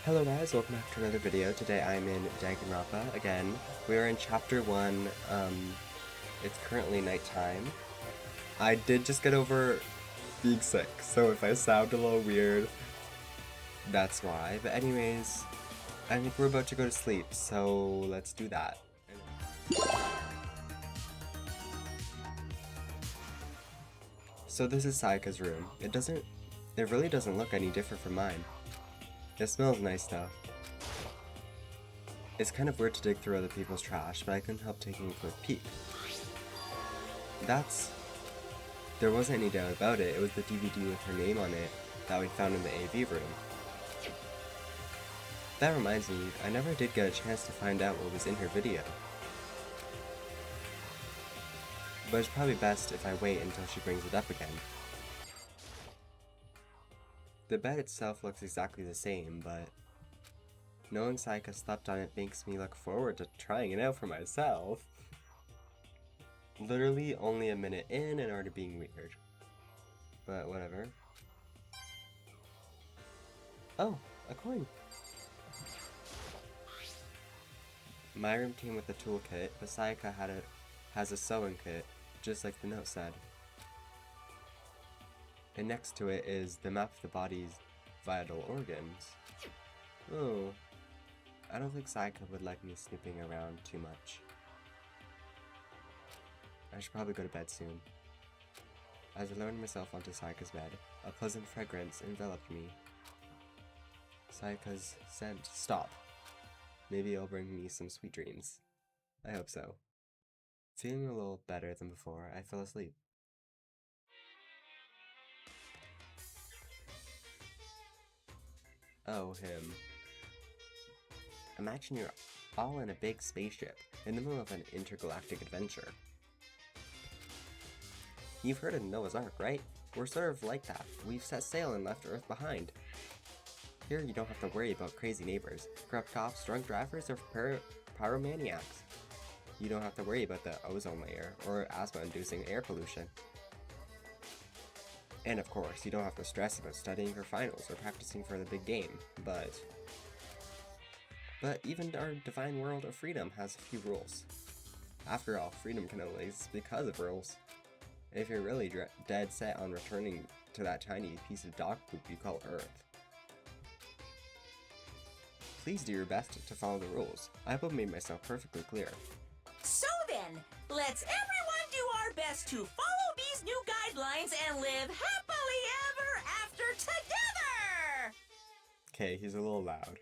Hello guys, welcome back to another video. Today I'm in Danganronpa again. We are in chapter 1. It's currently nighttime. I did just get over being sick, so if I sound a little weird, that's why. But anyways, I think we're about to go to sleep, so let's do that. So this is Sayaka's room. It really doesn't look any different from mine. It smells nice though. It's kind of weird to dig through other people's trash, but I couldn't help taking a quick peek. There wasn't any doubt about it. It was the DVD with her name on it that we found in the AV room. That reminds me, I never did get a chance to find out what was in her video. But it's probably best if I wait until she brings it up again. The bed itself looks exactly the same, but knowing Sayaka slept on it makes me look forward to trying it out for myself. Literally only a minute in and already being weird. But whatever. Oh, a coin! My room came with a toolkit, but Sayaka has a sewing kit, just like the note said. And next to it is the map of the body's vital organs. Oh, I don't think Sayaka would like me snooping around too much. I should probably go to bed soon. As I lowered myself onto Sayaka's bed, a pleasant fragrance enveloped me. Sayaka's scent. Stop. Maybe it'll bring me some sweet dreams. I hope so. Feeling a little better than before, I fell asleep. Oh, him. Imagine you're all in a big spaceship, in the middle of an intergalactic adventure. You've heard of Noah's Ark, right? We're sort of like that. We've set sail and left Earth behind. Here you don't have to worry about crazy neighbors, corrupt cops, drunk drivers, or pyromaniacs. You don't have to worry about the ozone layer, or asthma-inducing air pollution. And of course, you don't have to stress about studying for finals or practicing for the big game, but even our divine world of freedom has a few rules. After all, freedom can only exist because of rules. If you're really dead set on returning to that tiny piece of dog poop you call Earth, please do your best to follow the rules. I hope I've made myself perfectly clear. So then, let's everyone do our best to follow these new guidelines and live happily ever after together! Okay, he's a little loud.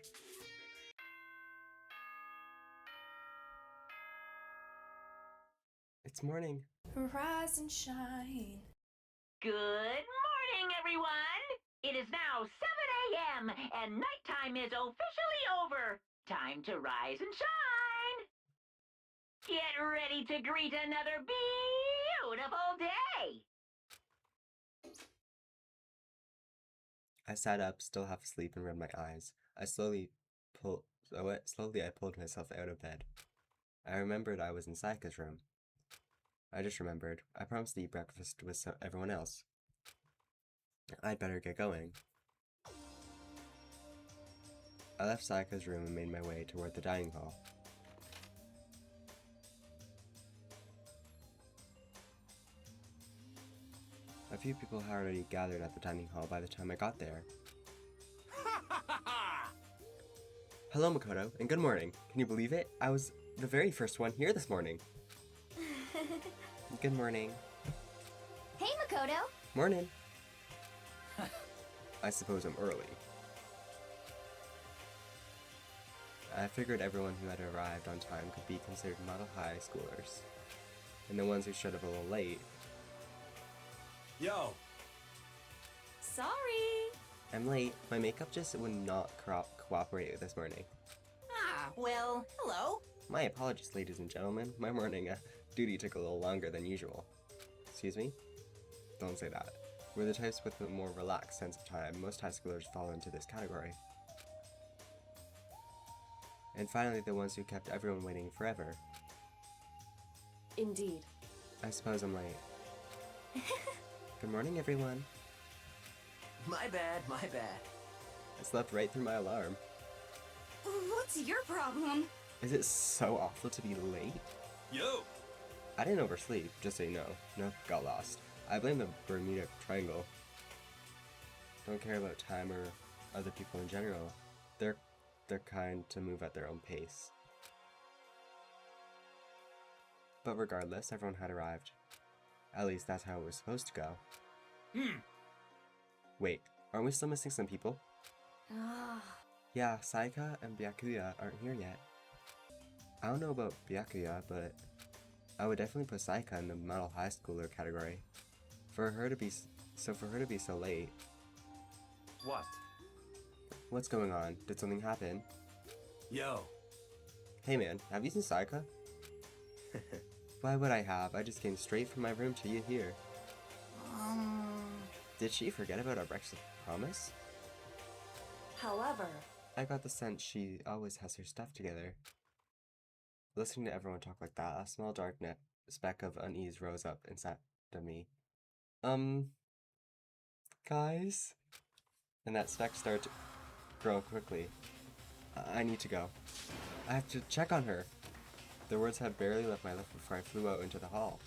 It's morning. Rise and shine. Good morning, everyone! It is now 7 a.m. and nighttime is officially over. Time to rise and shine! Get ready to greet another beautiful day! I sat up, still half asleep, and rubbed my eyes. Slowly I pulled myself out of bed. I remembered I was in Sayaka's room. I just remembered. I promised to eat breakfast with everyone else. I'd better get going. I left Sayaka's room and made my way toward the dining hall. A few people had already gathered at the dining hall by the time I got there. Hello, Makoto, and good morning. Can you believe it? I was the very first one here this morning. Good morning. Hey, Makoto. Morning. I suppose I'm early. I figured everyone who had arrived on time could be considered model high schoolers. And the ones who showed up a little late. Yo! Sorry. I'm late. My makeup just would not cooperate this morning. Ah, well, hello. My apologies, ladies and gentlemen. My morning duty took a little longer than usual. Excuse me? Don't say that. We're the types with a more relaxed sense of time. Most high schoolers fall into this category. And finally, the ones who kept everyone waiting forever. Indeed. I suppose I'm late. Good morning, everyone. My bad, my bad. I slept right through my alarm. What's your problem? Is it so awful to be late? Yo! I didn't oversleep, just so you know. Nope, got lost. I blame the Bermuda Triangle. Don't care about time or other people in general. They're kind to move at their own pace. But regardless, everyone had arrived. At least that's how it was supposed to go. Wait, aren't we still missing some people? Ah. Yeah, Saika and Byakuya aren't here yet. I don't know about Byakuya, but I would definitely put Saika in the model high schooler category. For her to be so late. What? What's going on? Did something happen? Yo! Hey man, have you seen Saika? Why would I have? I just came straight from my room to you here. Did she forget about our breakfast promise? However, I got the sense she always has her stuff together. Listening to everyone talk like that, a small dark speck of unease rose up inside of me. Guys? And that speck started to grow quickly. I need to go. I have to check on her. The words had barely left my lips before I flew out into the hall.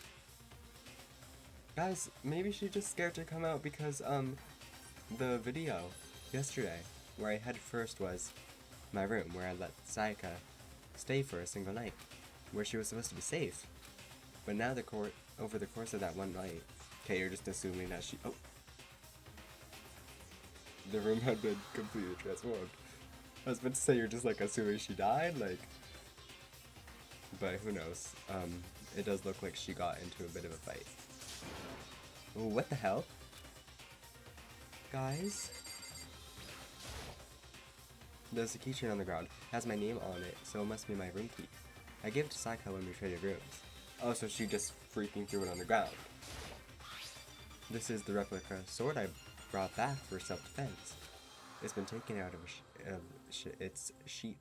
Guys, maybe she's just scared to come out because, the video yesterday, where I head first was my room, where I let Saika stay for a single night, where she was supposed to be safe. But now over the course of that one night, okay, you're just assuming that she, the room had been completely transformed. I was about to say you're just like assuming she died, like, but who knows? It does look like she got into a bit of a fight. Ooh, what the hell? Guys? There's a keychain on the ground. It has my name on it, so it must be my room key. I gave it to Saika when we traded rooms. Oh, so she just freaking threw it on the ground. This is the replica sword I brought back for self-defense. It's been taken out of its sheath.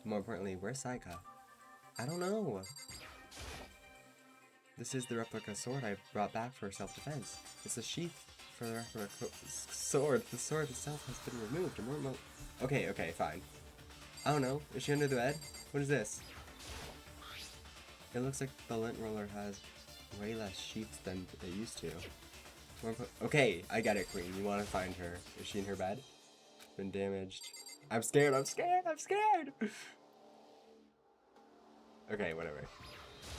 More importantly, where's Saika? I don't know. This is the replica sword I brought back for self-defense. It's a sheath for the replica sword. The sword itself has been removed. Okay, fine. I don't know. Is she under the bed? What is this? It looks like the lint roller has way less sheets than it used to. Okay, I get it, Queen. You want to find her. Is she in her bed? Been damaged. I'm scared. Okay, whatever.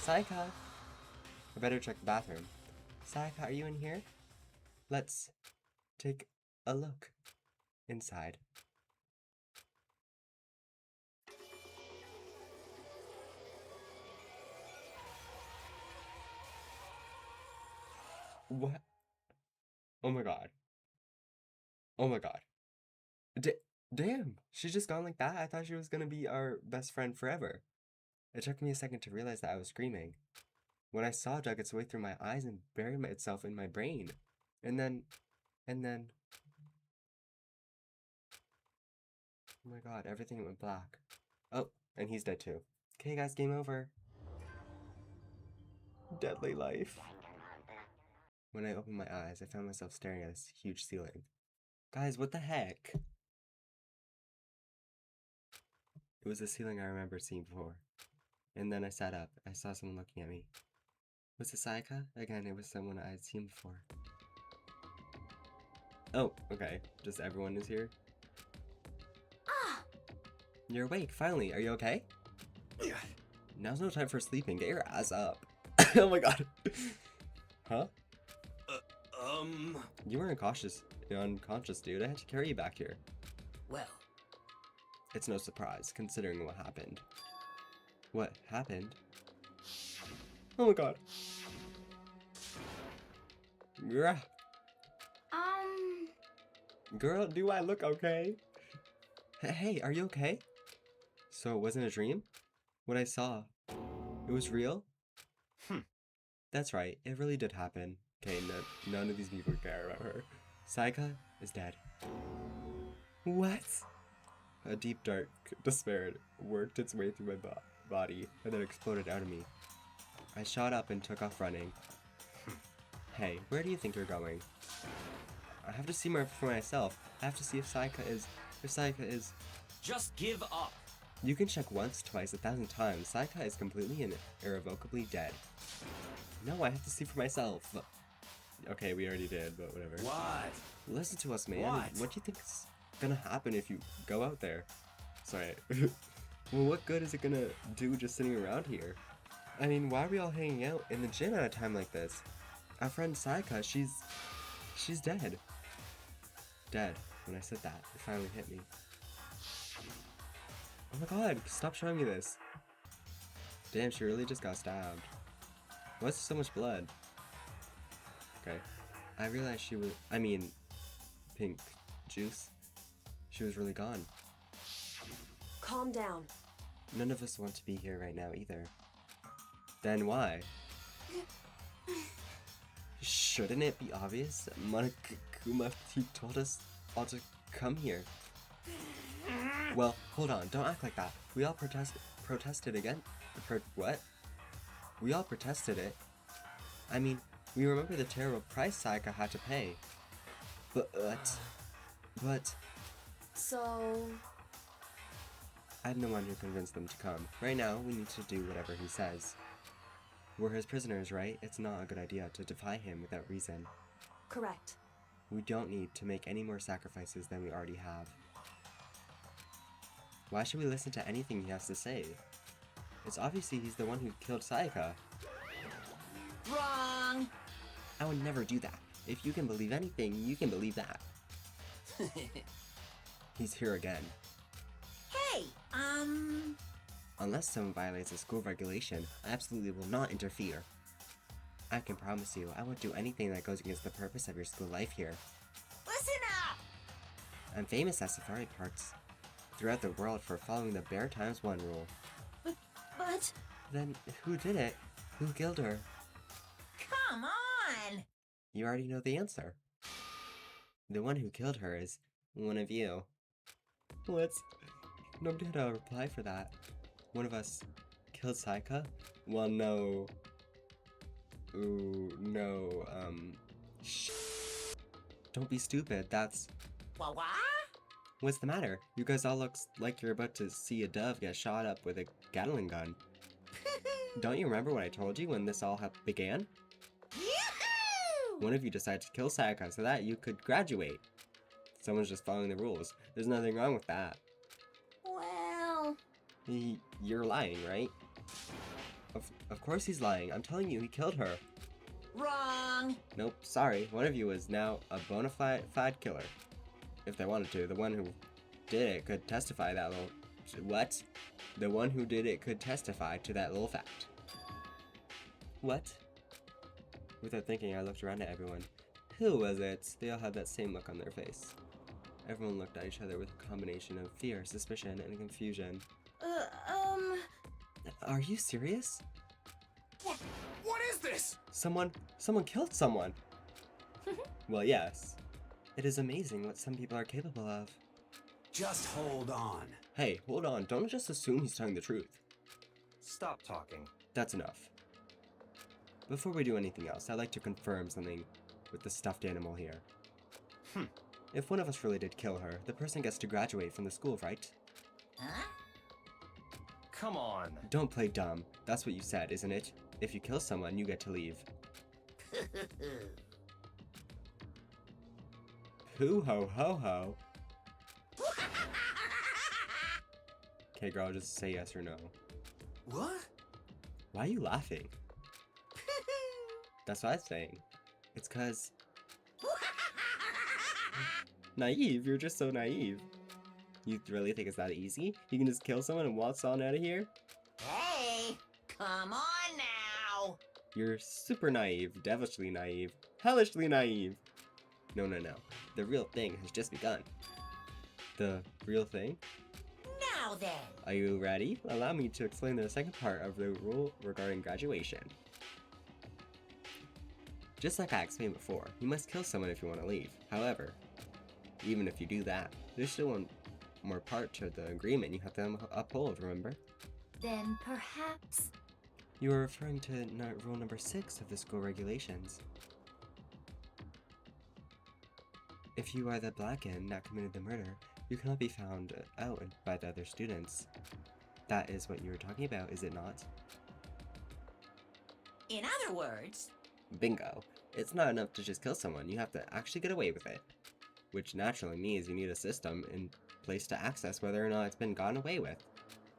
Saika! I better check the bathroom. Saika, are you in here? Let's take a look inside. What? Oh my god. Damn, she's just gone like that? I thought she was gonna be our best friend forever. It took me a second to realize that I was screaming. When I saw it dug its way through my eyes and buried itself in my brain. And then... Oh my god, everything went black. Oh, and he's dead too. Okay guys, game over. Deadly life. When I opened my eyes, I found myself staring at this huge ceiling. Guys, what the heck? It was a ceiling I remember seeing before. And then I sat up. I saw someone looking at me. Was it Saika? Again, it was someone I had seen before. Oh, okay. Just everyone is here? ah, You're awake, finally. Are you okay? Now's no time for sleeping. Get your ass up. Oh my god. Huh? You were unconscious, dude. I had to carry you back here. Well. It's no surprise, considering what happened. What happened? Oh my god. Yeah. Girl, do I look okay? Hey, are you okay? So it wasn't a dream? What I saw, it was real? That's right, it really did happen. Okay, none of these people care about her. Saika is dead. What? A deep, dark despair worked its way through my body and then exploded out of me. I shot up and took off running. Hey, where do you think you're going? I have to see more for myself. I have to see if Saika is... Just give up. You can check once, twice, 1,000 times. Sayaka is completely and irrevocably dead. No, I have to see for myself. Okay, we already did, but whatever. What? Listen to us, man. What? What do you think is gonna happen if you go out there? Sorry. Well, what good is it gonna do just sitting around here? I mean, why are we all hanging out in the gym at a time like this? Our friend Sayaka, she's dead. Dead. When I said that, it finally hit me. Oh my god, stop showing me this. Damn, she really just got stabbed. Why's there so much blood? Okay. I realized she was, pink juice. She was really gone. Calm down. None of us want to be here right now either. Then why? Shouldn't it be obvious? Monokuma told us all to come here. Well, hold on, don't act like that. We all protested again? What? We all protested it. I mean, we remember the terrible price Sayaka had to pay. But... So... I'm the one who convinced them to come. Right now, we need to do whatever he says. We're his prisoners, right? It's not a good idea to defy him without reason. Correct. We don't need to make any more sacrifices than we already have. Why should we listen to anything he has to say? It's obviously he's the one who killed Sayaka. Wrong! I would never do that. If you can believe anything, you can believe that. He's here again. Hey, Unless someone violates a school regulation, I absolutely will not interfere. I can promise you, I won't do anything that goes against the purpose of your school life here. listen up! I'm famous at safari parks throughout the world for following the Bear Times 1 rule. But... Then, who did it? Who killed her? Come on! You already know the answer. The one who killed her is one of you. What? Nobody had a reply for that. One of us killed Sayaka? Well, no. Ooh, no, Don't be stupid, that's... What? What's the matter? You guys all look like you're about to see a dove get shot up with a Gatling gun. Don't you remember what I told you when this all began? Yoo-hoo! One of you decided to kill Sayaka so that you could graduate. Someone's just following the rules. There's nothing wrong with that. Well... You're lying, right? Of course he's lying. I'm telling you, he killed her. Wrong! Nope, sorry. One of you is now a bona fide killer. If they wanted to. The one who did it could testify that little... What? The one who did it could testify to that little fact. What? Without thinking, I looked around at everyone. Who was it? They all had that same look on their face. Everyone looked at each other with a combination of fear, suspicion, and confusion. Are you serious? What is this? Someone killed someone! Well, yes. It is amazing what some people are capable of. Just hold on. Hey, hold on, don't just assume he's telling the truth. Stop talking. That's enough. Before we do anything else, I'd like to confirm something with the stuffed animal here. If one of us really did kill her, the person gets to graduate from the school, right? Huh? Come on. Don't play dumb. That's what you said, isn't it? If you kill someone, you get to leave. Hoo ho ho ho. Okay, girl, just say yes or no. What? Why are you laughing? That's what I'm saying. It's 'cause... Naive, you're just so naive. You really think it's that easy? You can just kill someone and waltz on out of here? Hey! Come on now! You're super naive, devilishly naive, hellishly naive. No. The real thing has just begun. The real thing? Now then! Are you ready? Allow me to explain the second part of the rule regarding graduation. Just like I explained before, you must kill someone if you want to leave. However, even if you do that, there's still one more part to the agreement you have to uphold, remember? Then perhaps... You are referring to rule number 6 of the school regulations. If you are the black end that committed the murder, You cannot be found out by the other students. That is what you were talking about, is it not? In other words, Bingo. It's not enough to just kill someone, you have to actually get away with it. Which naturally means you need a system in place to access whether or not it's been gotten away with.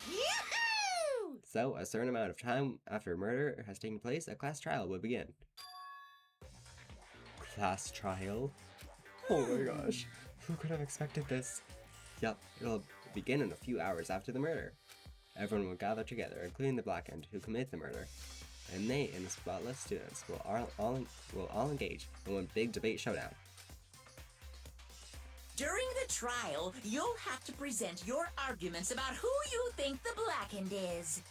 Yoo-hoo! So, a certain amount of time after murder has taken place, a class trial will begin. Class trial? Oh my gosh, who could have expected this? Yup, it'll begin in a few hours after the murder. Everyone will gather together, including the Blackened who committed the murder. And they and the spotless students will all engage in one big debate showdown. During the trial, you'll have to present your arguments about who you think the Blackened is.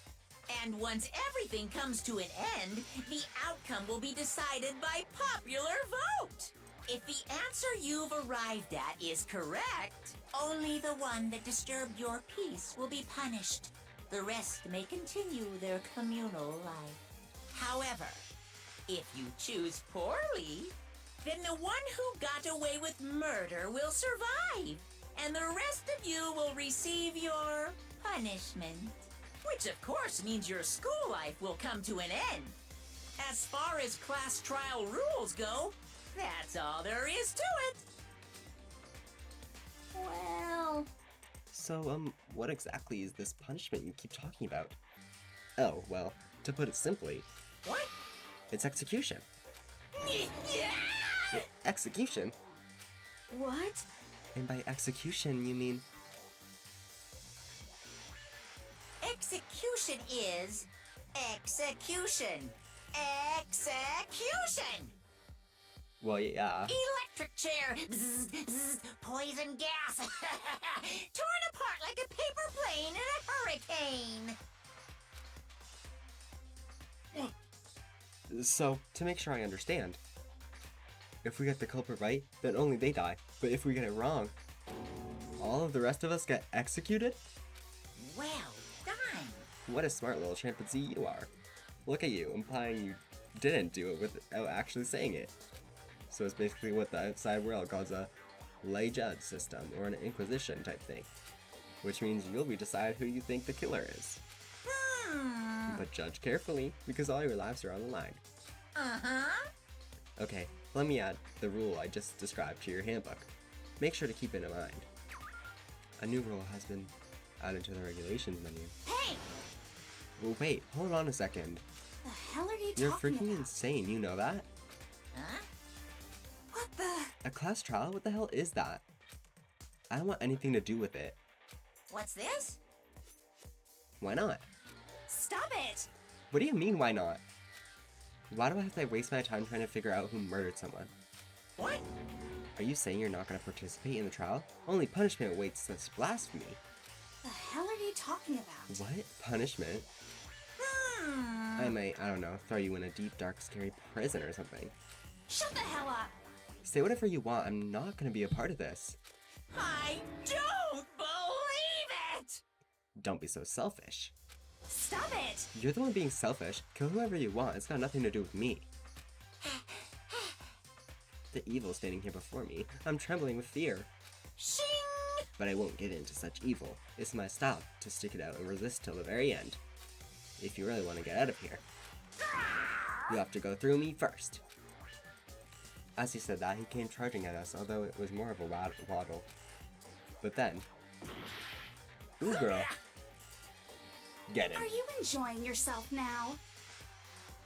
And once everything comes to an end, the outcome will be decided by popular vote. If the answer you've arrived at is correct, only the one that disturbed your peace will be punished. The rest may continue their communal life. However, if you choose poorly, then the one who got away with murder will survive, and the rest of you will receive your punishment. Which of course means your school life will come to an end. As far as class trial rules go, that's all there is to it. Well, So, what exactly is this punishment you keep talking about? Oh, well, to put it simply, What? it's execution. Yeah! Execution? what? And by execution, you mean... Execution is execution. Execution! Well, yeah. Electric chair. Bzz, bzz, poison gas. Torn apart like a paper plane in a hurricane. So, to make sure I understand, if we get the culprit right, then only they die. But if we get it wrong, all of the rest of us get executed? Well done. What a smart little chimpanzee you are. Look at you, implying you didn't do it without actually saying it. So it's basically what the outside world calls a lay judge system, or an inquisition type thing. Which means you'll be decide who you think the killer is. But judge carefully, because all your lives are on the line. Uh-huh. Okay, let me add the rule I just described to your handbook. Make sure to keep it in mind. A new rule has been added to the regulations menu. Hey! Oh wait, hold on a second. The hell are you You're talking freaking about? insane, you know that? Huh? What the? A class trial? What the hell is that? I don't want anything to do with it. What's this? Why not? Stop it! What do you mean, why not? Why do I have to waste my time trying to figure out who murdered someone? What? Are you saying you're not going to participate in the trial? Only punishment awaits this blasphemy. The hell are you talking about? What? Punishment? I might, I don't know, throw you in a deep, dark, scary prison or something. Shut the hell up! Say whatever you want, I'm not going to be a part of this. I don't believe it! Don't be so selfish. Stop it! You're the one being selfish. Kill whoever you want, it's got nothing to do with me. The evil standing here before me. I'm trembling with fear. Shing! But I won't give in to such evil. It's my style to stick it out and resist till the very end. If you really want to get out of here, you have to go through me first. As he said that, he came charging at us, although it was more of a waddle. But then... Ooh, girl. Get him. Are you enjoying yourself now?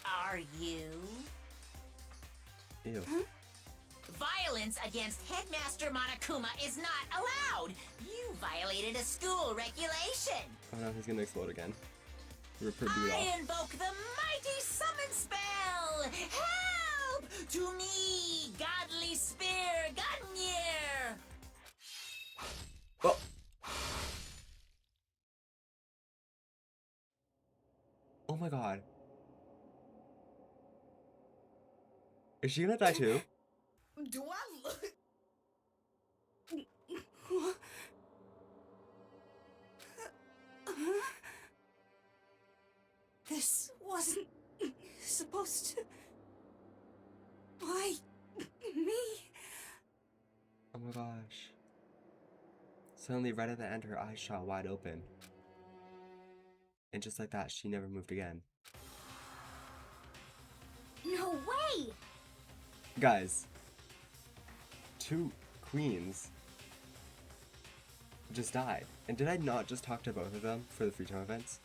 Are you? Ew. Violence against Headmaster Monokuma is not allowed! You violated a school regulation! Oh no, he's gonna explode again. Rip her boot I off. invoke the mighty summon spell! Help! To me, godly spear, Gunyear! Oh! Oh my god. Is she gonna die too? Do I look... This wasn't supposed to... Why me? Oh my gosh. Suddenly, right at the end, her eyes shot wide open. And just like that, she never moved again. No way! Guys, 2 queens just died. And did I not just talk to both of them for the free time events?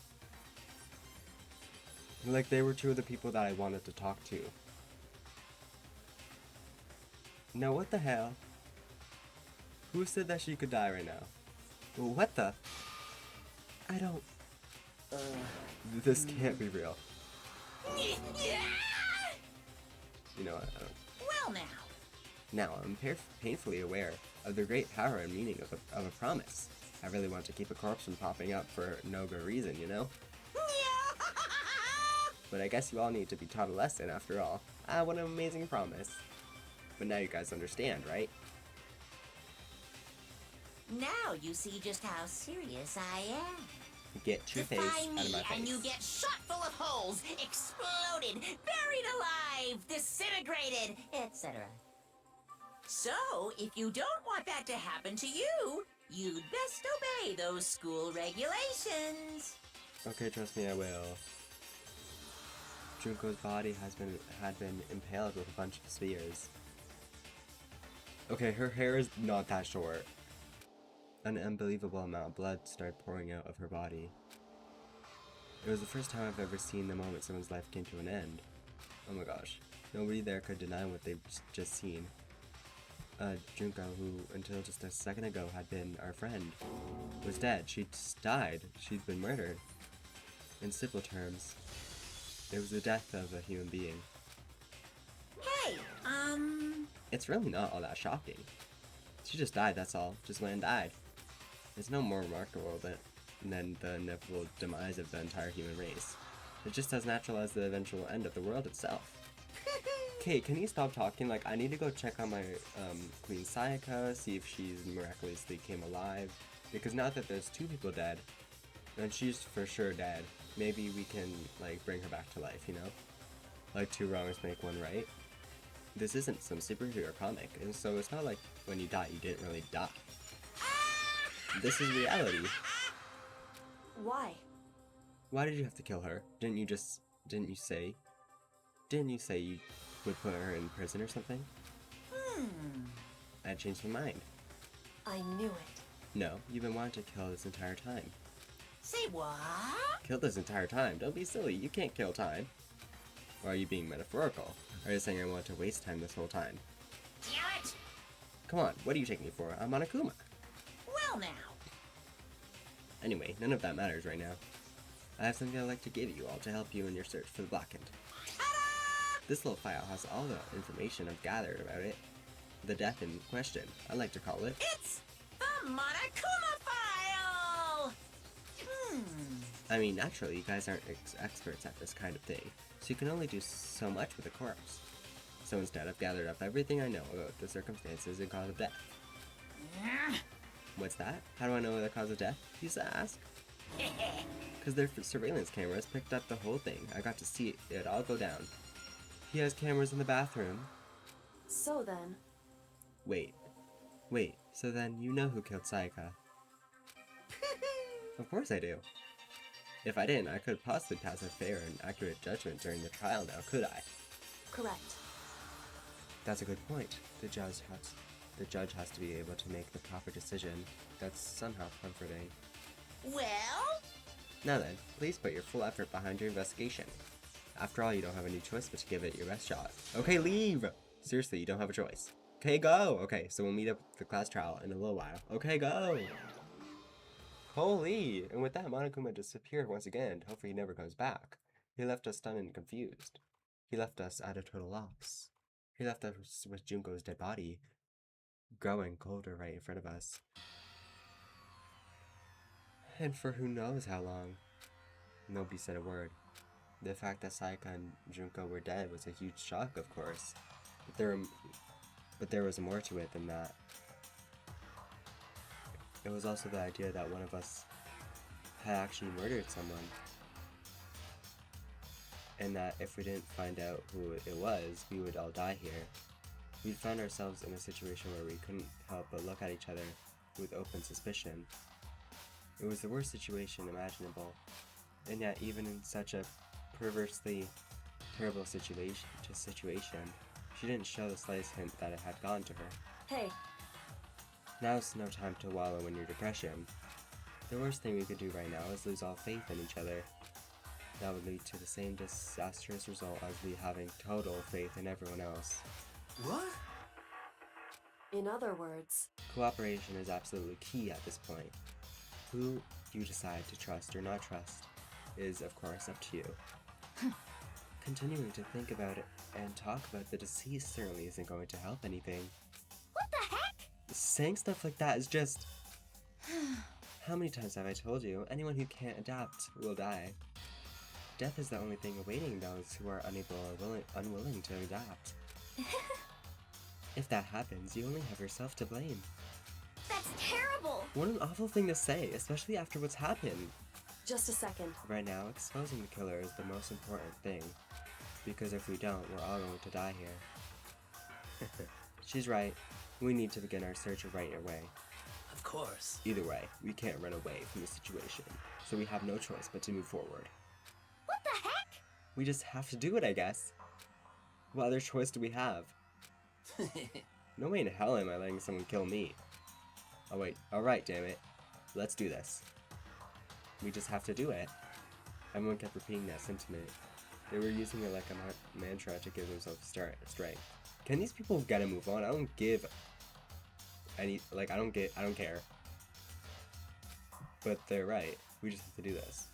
Like, they were 2 of the people that I wanted to talk to. Now, what the hell? Who said that she could die right now? Well, what the? I don't... This can't be real. You know what? I don't... Well now. Now, I'm painfully aware of the great power and meaning of a promise. I really want to keep a corpse from popping up for no good reason, you know? But I guess you all need to be taught a lesson after all. Ah, what an amazing promise. But now you guys understand, right? Now you see just how serious I am. Get your face Defy out me of my face. and you get shot full of holes, exploded, buried alive, disintegrated, etc. So, if you don't want that to happen to you, you'd best obey those school regulations. Okay, trust me, I will. Junko's body had been impaled with a bunch of spears. Okay, her hair is not that short. An unbelievable amount of blood started pouring out of her body. It was the first time I've ever seen the moment someone's life came to an end. Oh my gosh. Nobody there could deny what they've just seen. Junko, who until just a second ago had been our friend, was dead. She just died. She'd been murdered. In simple terms, it was the death of a human being. Hey, It's really not all that shocking. She just died, that's all. Just went and died. It's no more remarkable than the inevitable demise of the entire human race. It's just as natural as the eventual end of the world itself. Okay, can you stop talking? Like, I need to go check on my Queen Sayaka, see if she's miraculously came alive. Because now that there's 2 people dead, and she's for sure dead, maybe we can, like, bring her back to life, you know? Like, 2 wrongs make 1 right. This isn't some superhero comic, and so it's not like when you die, you didn't really die. This is reality. Why? Why did you have to kill her? Didn't you say you would put her in prison or something? I changed my mind. I knew it. No, you've been wanting to kill this entire time. say what? Kill this entire time. Don't be silly, you can't kill time. Or are you being metaphorical? Are you saying I want to waste time this whole time? Damn it! Come on, what do you take me for? I'm Monokuma. Well now. Anyway, none of that matters right now. I have something I'd like to give you all to help you in your search for the Blackened. This little file has all the information I've gathered about it. The death in question, I like to call it. It's the Monokuma file! I mean, naturally, you guys aren't experts at this kind of thing, so you can only do so much with a corpse. So instead, I've gathered up everything I know about the circumstances and cause of death. What's that? How do I know the cause of death? You used to ask. Because their surveillance cameras picked up the whole thing. I got to see it all go down. He has cameras in the bathroom. So then... Wait, so then you know who killed Sayaka? Of course I do. If I didn't, I could possibly pass a fair and accurate judgment during the trial now, could I? Correct. That's a good point. The judge has to be able to make the proper decision. That's somehow comforting. Well? Now then, please put your full effort behind your investigation. After all, you don't have any choice but to give it your best shot. Okay, leave! Seriously, you don't have a choice. Okay, go! Okay, so we'll meet up at the class trial in a little while. Okay, go! Holy! And with that, Monokuma disappeared once again. Hopefully he never comes back. He left us stunned and confused. He left us at a total loss. He left us with Junko's dead body growing colder right in front of us. And for who knows how long. Nobody said a word. The fact that Sayaka and Junko were dead was a huge shock, of course. But there was more to it than that. It was also the idea that one of us had actually murdered someone. And that if we didn't find out who it was, we would all die here. We'd find ourselves in a situation where we couldn't help but look at each other with open suspicion. It was the worst situation imaginable, and yet even in such a perversely terrible situation, she didn't show the slightest hint that it had gone to her. Hey, Now's no time to wallow in your depression. The worst thing we could do right now is lose all faith in each other. That would lead to the same disastrous result as we having total faith in everyone else. What? in other words, Cooperation is absolutely key at this point. Who you decide to trust or not trust is, of course, up to you. Continuing to think about it and talk about the deceased certainly isn't going to help anything. What the heck? Saying stuff like that is just... How many times have I told you, anyone who can't adapt will die. Death is the only thing awaiting those who are unable or unwilling to adapt. If that happens, you only have yourself to blame. That's terrible! What an awful thing to say, especially after what's happened. just a second. Right now, exposing the killer is the most important thing. Because if we don't, we're all going to die here. She's right. We need to begin our search right away. Of course. Either way, we can't run away from the situation. So we have no choice but to move forward. What the heck? We just have to do it, I guess. What other choice do we have? No way in hell am I letting someone kill me. Oh wait, alright, damn it. Let's do this. We just have to do it. Everyone kept repeating that sentiment. They were using it like a mantra to give themselves strength. Can these people get a move on? I don't give any, like, I don't care. But they're right. We just have to do this.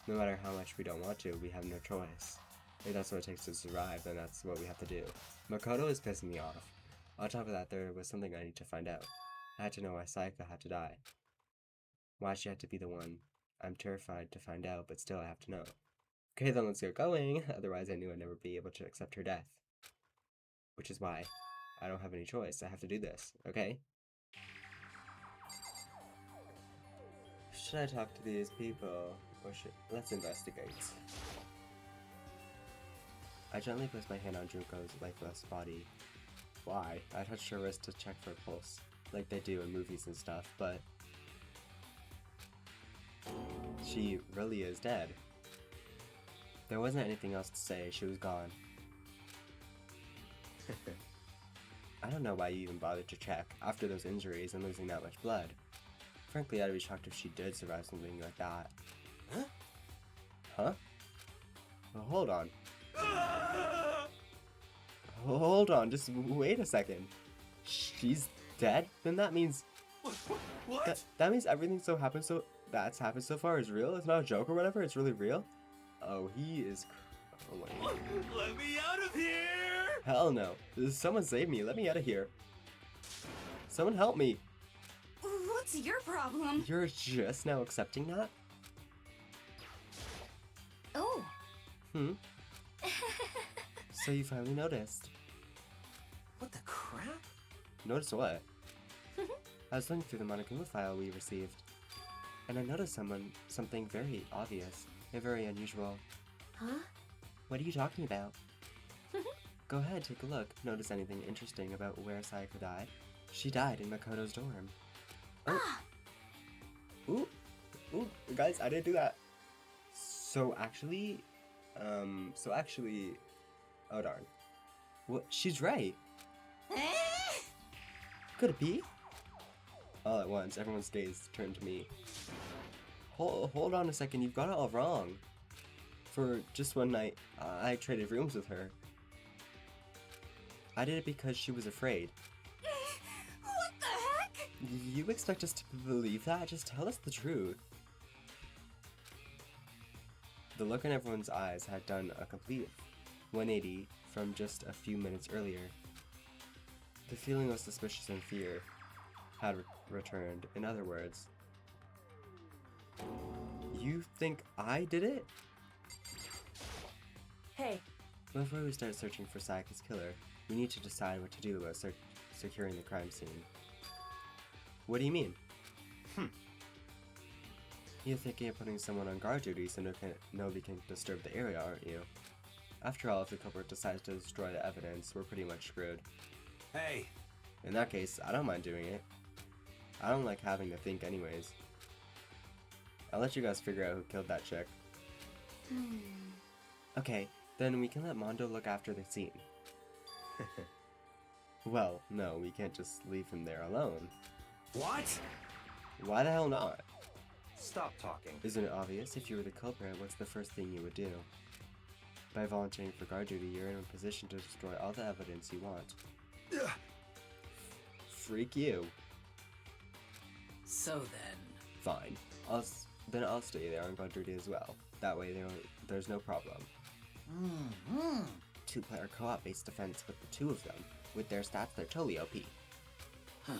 No matter how much we don't want to, we have no choice. If that's what it takes to survive, then that's what we have to do. Makoto is pissing me off. On top of that, there was something I need to find out. I had to know why Sayaka had to die. Why she had to be the one. I'm terrified to find out, but still I have to know. Okay, then let's get going. Otherwise, I knew I'd never be able to accept her death. Which is why I don't have any choice. I have to do this, okay? Should I talk to these people? Or let's investigate. I gently placed my hand on Junko's lifeless body. Why? I touched her wrist to check for a pulse, like they do in movies and stuff, but... she really is dead. There wasn't anything else to say, she was gone. I don't know why you even bothered to check, after those injuries and losing that much blood. Frankly, I'd be shocked if she did survive something like that. Huh? Huh? Well, hold on. Hold on, just wait a second. She's dead? Then that means... What? That means everything that's happened so far is real? It's not a joke or whatever? It's really real? Oh, he is crawling. Let me out of here! Hell no. Someone save me. Let me out of here. Someone help me. What's your problem? You're just now accepting that? Oh. Hmm? So you finally noticed. What the crap? Notice what? I was looking through the Monokuma file we received, and I noticed something very obvious and very unusual. Huh? What are you talking about? Go ahead, take a look. Notice anything interesting about where Sayaka died? She died in Makoto's dorm. Oh. Ooh. Ooh, guys, I didn't do that. So actually, oh darn. What? She's right. Could it be? All at once, everyone's gaze turned to me. Hold on a second, you've got it all wrong. For just one night, I traded rooms with her. I did it because she was afraid. What the heck? You expect us to believe that? Just tell us the truth. The look in everyone's eyes had done a complete 180 from just a few minutes earlier. The feeling of suspicion and fear had returned. In other words, you think I did it? Hey, Before we start searching for Sayaka's killer, we need to decide what to do about securing the crime scene. What do you mean? You're thinking of putting someone on guard duty so nobody can disturb the area, aren't you? After all, if the culprit decides to destroy the evidence, we're pretty much screwed. Hey, In that case, I don't mind doing it. I don't like having to think anyways. I'll let you guys figure out who killed that chick. Okay, then we can let Mondo look after the scene. Well, no, we can't just leave him there alone. What? Why the hell not? Stop talking. Isn't it obvious? If you were the culprit, what's the first thing you would do? By volunteering for guard duty, you're in a position to destroy all the evidence you want. Ugh. Freak you. So then. Fine. Then I'll stay there on guard duty as well. That way there's no problem. Two-player co-op based defense with the two of them. With their stats, they're totally OP. Huh.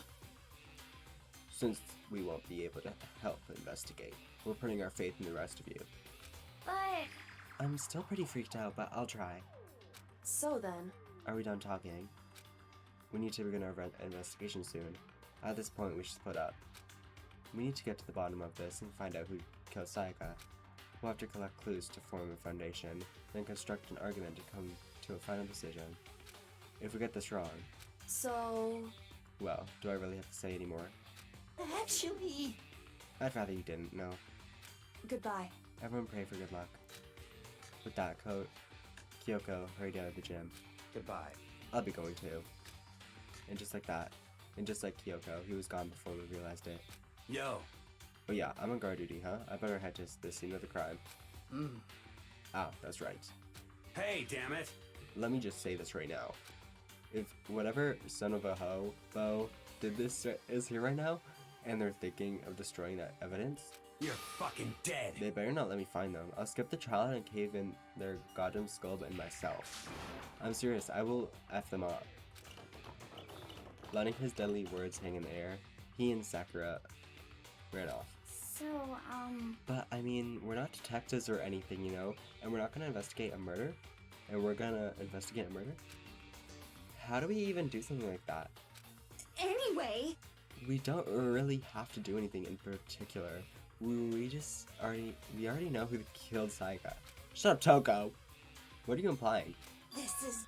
Since we won't be able to help investigate, we're putting our faith in the rest of you. But I'm still pretty freaked out, but I'll try. So then, Are we done talking? We need to begin our investigation soon. At this point, we should split up. We need to get to the bottom of this and find out who killed Sayaka. We'll have to collect clues to form a foundation, then construct an argument to come to a final decision. If we get this wrong, so... well, do I really have to say any more? Actually, I'd rather you didn't, no. Goodbye. Everyone pray for good luck. With that, Kyoko hurried out of the gym. Goodbye. I'll be going too. And just like that, and just like Kyoko, he was gone before we realized it. Yo. Oh yeah, I'm on guard duty, huh? I better head to the scene of the crime. Ah, that's right. Hey, damn it. Let me just say this right now. If whatever son of a bo did this is here right now, and they're thinking of destroying that evidence, You're fucking dead. they better not let me find them. I'll skip the trial and cave in their goddamn skull and myself. I'm serious, I will F them up. Letting his deadly words hang in the air, he and Sakura ran off. so, But, I mean, we're not detectives or anything, you know? And we're not gonna investigate a murder? And we're gonna investigate a murder? How do we even do something like that? anyway, We don't really have to do anything in particular. We already know who killed Sayaka. Shut up, Toko! What are you implying? this is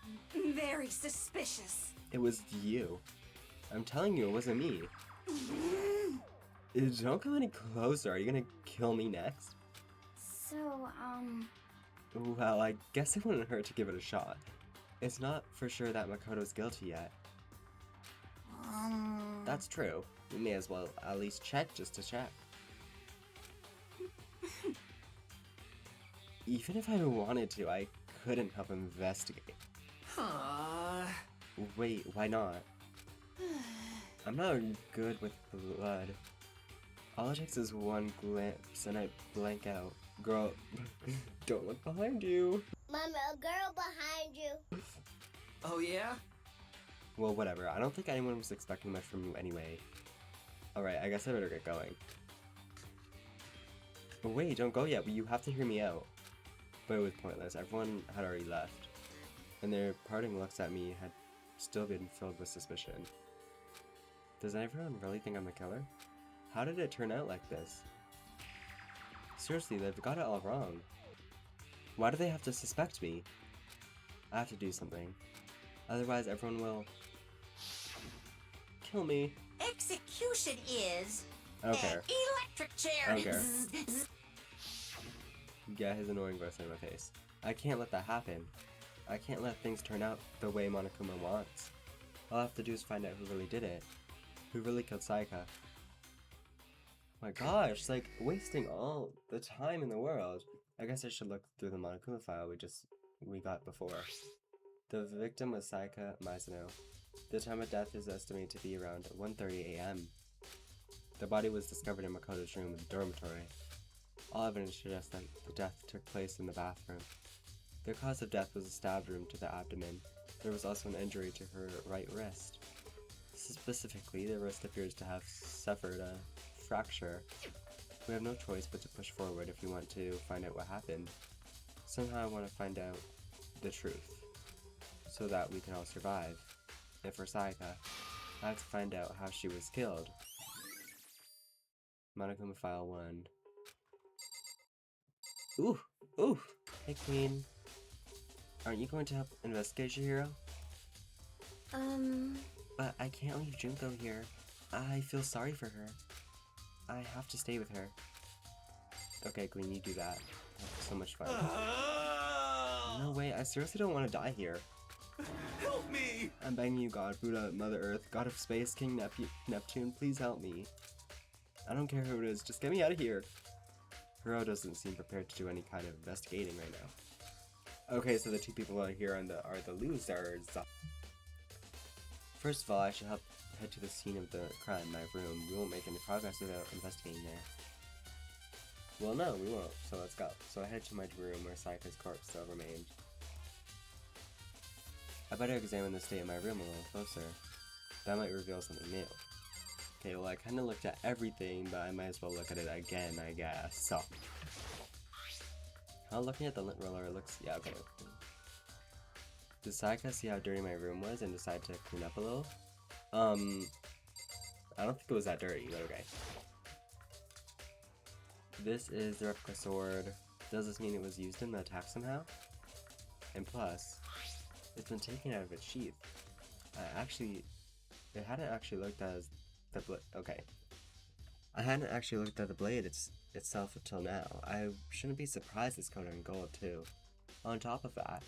very suspicious. It was you. I'm telling you, it wasn't me. Don't come any closer. Are you gonna kill me next? So, Well, I guess it wouldn't hurt to give it a shot. It's not for sure that Makoto's guilty yet. That's true. We may as well at least check just to check. Even if I wanted to, I couldn't help investigate. Wait, why not? I'm not good with blood. All it takes is one glimpse and I blank out. Girl, don't look behind you. Mama, a girl behind you. Oh, yeah? Well, whatever. I don't think anyone was expecting much from you anyway. Alright, I guess I better get going. But wait, don't go yet. You have to hear me out. But it was pointless. Everyone had already left. And their parting looks at me had still been filled with suspicion. Does everyone really think I'm the killer? How did it turn out like this? Seriously, they've got it all wrong. Why do they have to suspect me? I have to do something. Otherwise, everyone will kill me. execution is I don't care. an electric chair. I don't care. Zzz, zzz. Get his annoying voice in my face. I can't let that happen. I can't let things turn out the way Monokuma wants. All I have to do is find out who really did it. Who really killed Sayaka. My gosh, it's like wasting all the time in the world. I guess I should look through the Monokuma file we got before. The victim was Sayaka Mizuno. The time of death is estimated to be around 1:30 a.m. The body was discovered in Makoto's room in the dormitory. All evidence suggests that the death took place in the bathroom. The cause of death was a stab wound to the abdomen. There was also an injury to her right wrist. Specifically, the wrist appears to have suffered a fracture. We have no choice but to push forward if we want to find out what happened. Somehow I want to find out the truth, so that we can all survive. And for Sayaka, I have to find out how she was killed. Monokuma File 1. Ooh! Ooh! Hey Queen. Aren't you going to help investigate your hero? But I can't leave Junko here. I feel sorry for her. I have to stay with her. Okay, Gleam, you do that. That's so much fun. No way, I seriously don't want to die here. Help me! I'm begging you, God, Buddha, Mother Earth, God of Space, King Neptune, please help me. I don't care who it is, just get me out of here. Hero doesn't seem prepared to do any kind of investigating right now. Okay, so the two people out here are the losers. First of all, I should head to the scene of the crime, my room. We won't make any progress without investigating there. Well, no, we won't, so let's go. So I head to my room where Sayaka's corpse still remained. I better examine the state of my room a little closer. That might reveal something new. Okay, well I kinda looked at everything, but I might as well look at it again, I guess. So. Looking at the lint roller, it looks, yeah, okay. Did Sayaka see how dirty my room was and decide to clean up a little? I don't think it was that dirty, but okay. This is the replica sword. Does this mean it was used in the attack somehow? And plus, it's been taken out of its sheath. It hadn't actually looked at the blade. Okay. I hadn't actually looked at the blade itself until now. I shouldn't be surprised it's coated in gold too. On top of that,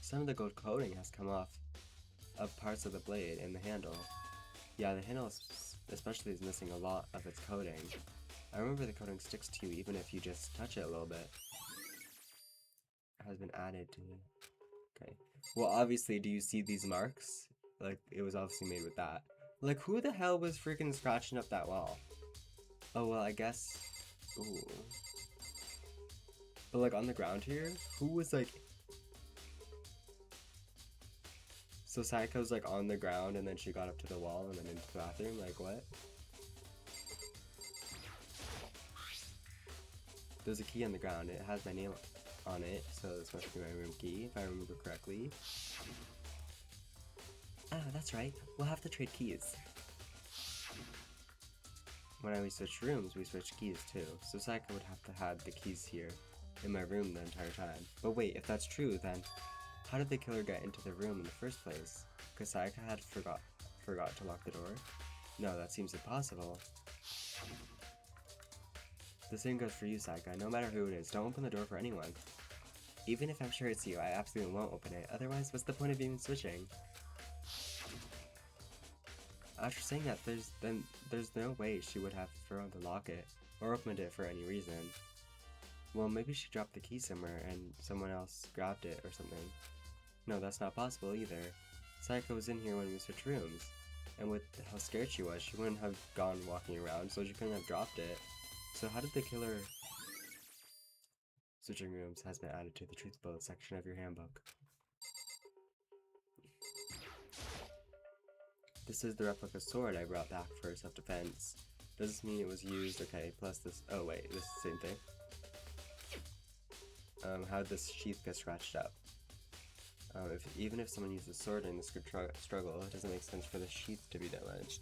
some of the gold coating has come off of parts of the blade and the handle. Yeah, the handle especially is missing a lot of its coating. I remember the coating sticks to you even if you just touch it a little bit. It has been added to it. Okay. Well, obviously, do you see these marks? Like, it was obviously made with that. Like, who the hell was freaking scratching up that wall? Oh, well, I guess... Ooh. But, like, on the ground here, who was, like... So Sayaka was, like, on the ground, and then she got up to the wall, and then into the bathroom? Like, what? There's a key on the ground. It has my name on it, so this must be my room key, if I remember correctly. Ah, that's right. We'll have to trade keys. When we switch rooms, we switch keys too, so Sayaka would have to have the keys here in my room the entire time. But wait, if that's true, then how did the killer get into the room in the first place? Because Sayaka had forgot to lock the door? No, that seems impossible. The same goes for you, Sayaka. No matter who it is, don't open the door for anyone. Even if I'm sure it's you, I absolutely won't open it. Otherwise, what's the point of even switching? After saying that, there's no way she would have thrown the locket or opened it for any reason. Well, maybe she dropped the key somewhere and someone else grabbed it or something. No, that's not possible either. Sayaka was in here when we switched rooms, and with how scared she was, she wouldn't have gone walking around, so she couldn't have dropped it. So how did the killer... Switching rooms has been added to the truth bullet section of your handbook. This is the replica sword I brought back for self-defense. Does this mean it was used? Okay, plus this... Oh wait, this is the same thing. How did this sheath get scratched up? Even if someone used a sword in this struggle, it doesn't make sense for the sheath to be damaged.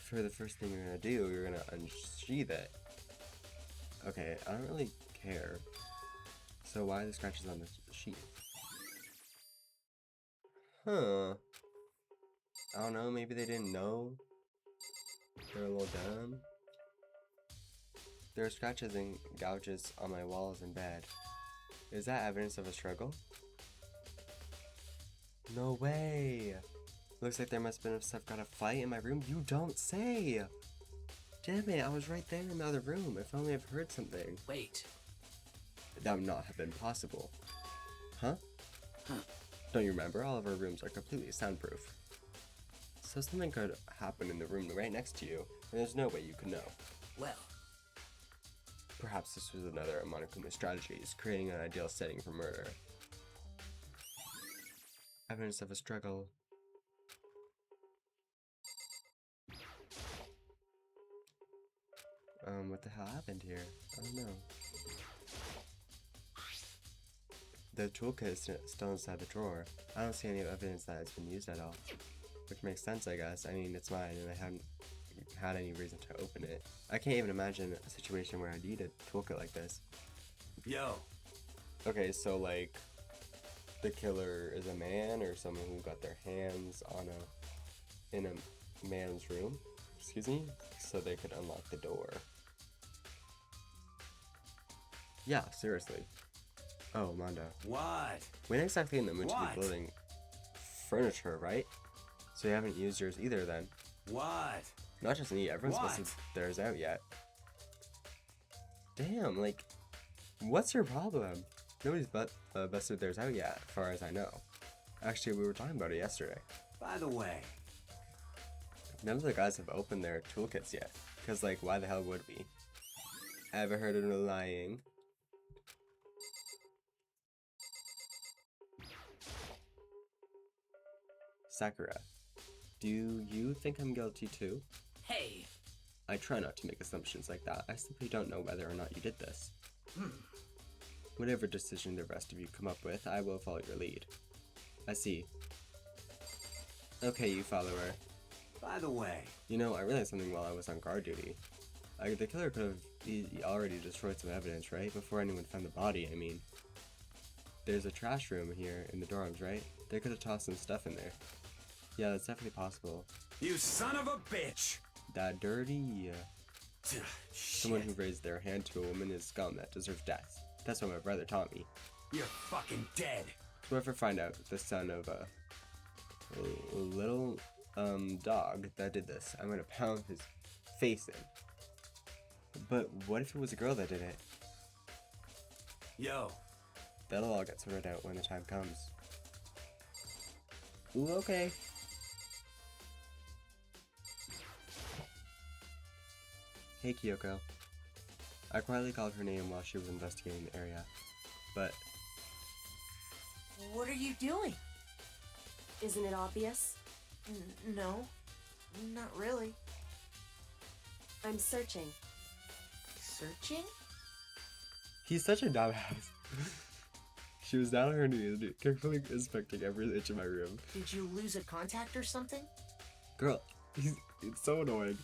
For the first thing you're gonna do, you're gonna unsheath it. Okay, I don't really care. So why are the scratches on the sheath? Huh. I don't know, maybe they didn't know. They're a little dumb. There are scratches and gouges on my walls and bed. Is that evidence of a struggle? No way! Looks like there must have been got a fight in my room. You don't say! Damn it, I was right there in the other room. If only I've heard something. Wait. That would not have been possible. Huh? Huh. Don't you remember? All of our rooms are completely soundproof. So something could happen in the room right next to you, and there's no way you could know. Well. Perhaps this was another of Monokuma's strategies, creating an ideal setting for murder. Evidence of a struggle. What the hell happened here? I don't know. The toolkit is still inside the drawer. I don't see any evidence that it's been used at all. Which makes sense, I guess. I mean, it's mine, and I haven't had any reason to open it. I can't even imagine a situation where I need a toolkit like this. Yo. Okay, so like, the killer is a man or someone who got their hands on in a man's room, excuse me, so they could unlock the door. Yeah, seriously. Oh, Mondo. What? We ain't exactly in the mood to What? be building furniture, right? So you haven't used yours either then. What? Not just me, everyone's What? busted theirs out yet. Damn, like, what's your problem? Nobody's busted theirs out yet, as far as I know. Actually, we were talking about it yesterday. By the way, None of the guys have opened their toolkits yet. Because, like, why the hell would we? Ever heard of lying? Sakura, do you think I'm guilty too? hey, I try not to make assumptions like that. I simply don't know whether or not you did this. Whatever decision the rest of you come up with, I will follow your lead. I see. Okay, you follower. by the way, You know, I realized something while I was on guard duty. The killer could have already destroyed some evidence, right? Before anyone found the body, I mean. There's a trash room here in the dorms, right? They could have tossed some stuff in there. Yeah, that's definitely possible. you son of a bitch! That dirty, someone who Shit. raised their hand to a woman is scum that deserves death. That's what my brother taught me. You're fucking dead. So if I find out the son of a little dog that did this, I'm gonna pound his face in. But what if it was a girl that did it? Yo, That'll all get sorted out when the time comes. Ooh, okay. Hey, Kyoko. I quietly called her name while she was investigating the area, but What are you doing? Isn't it obvious? No, not really. I'm searching. Searching? he's such a dumbass. She was down on her knees, carefully inspecting every inch of my room. Did you lose a contact or something? Girl, it's so annoying.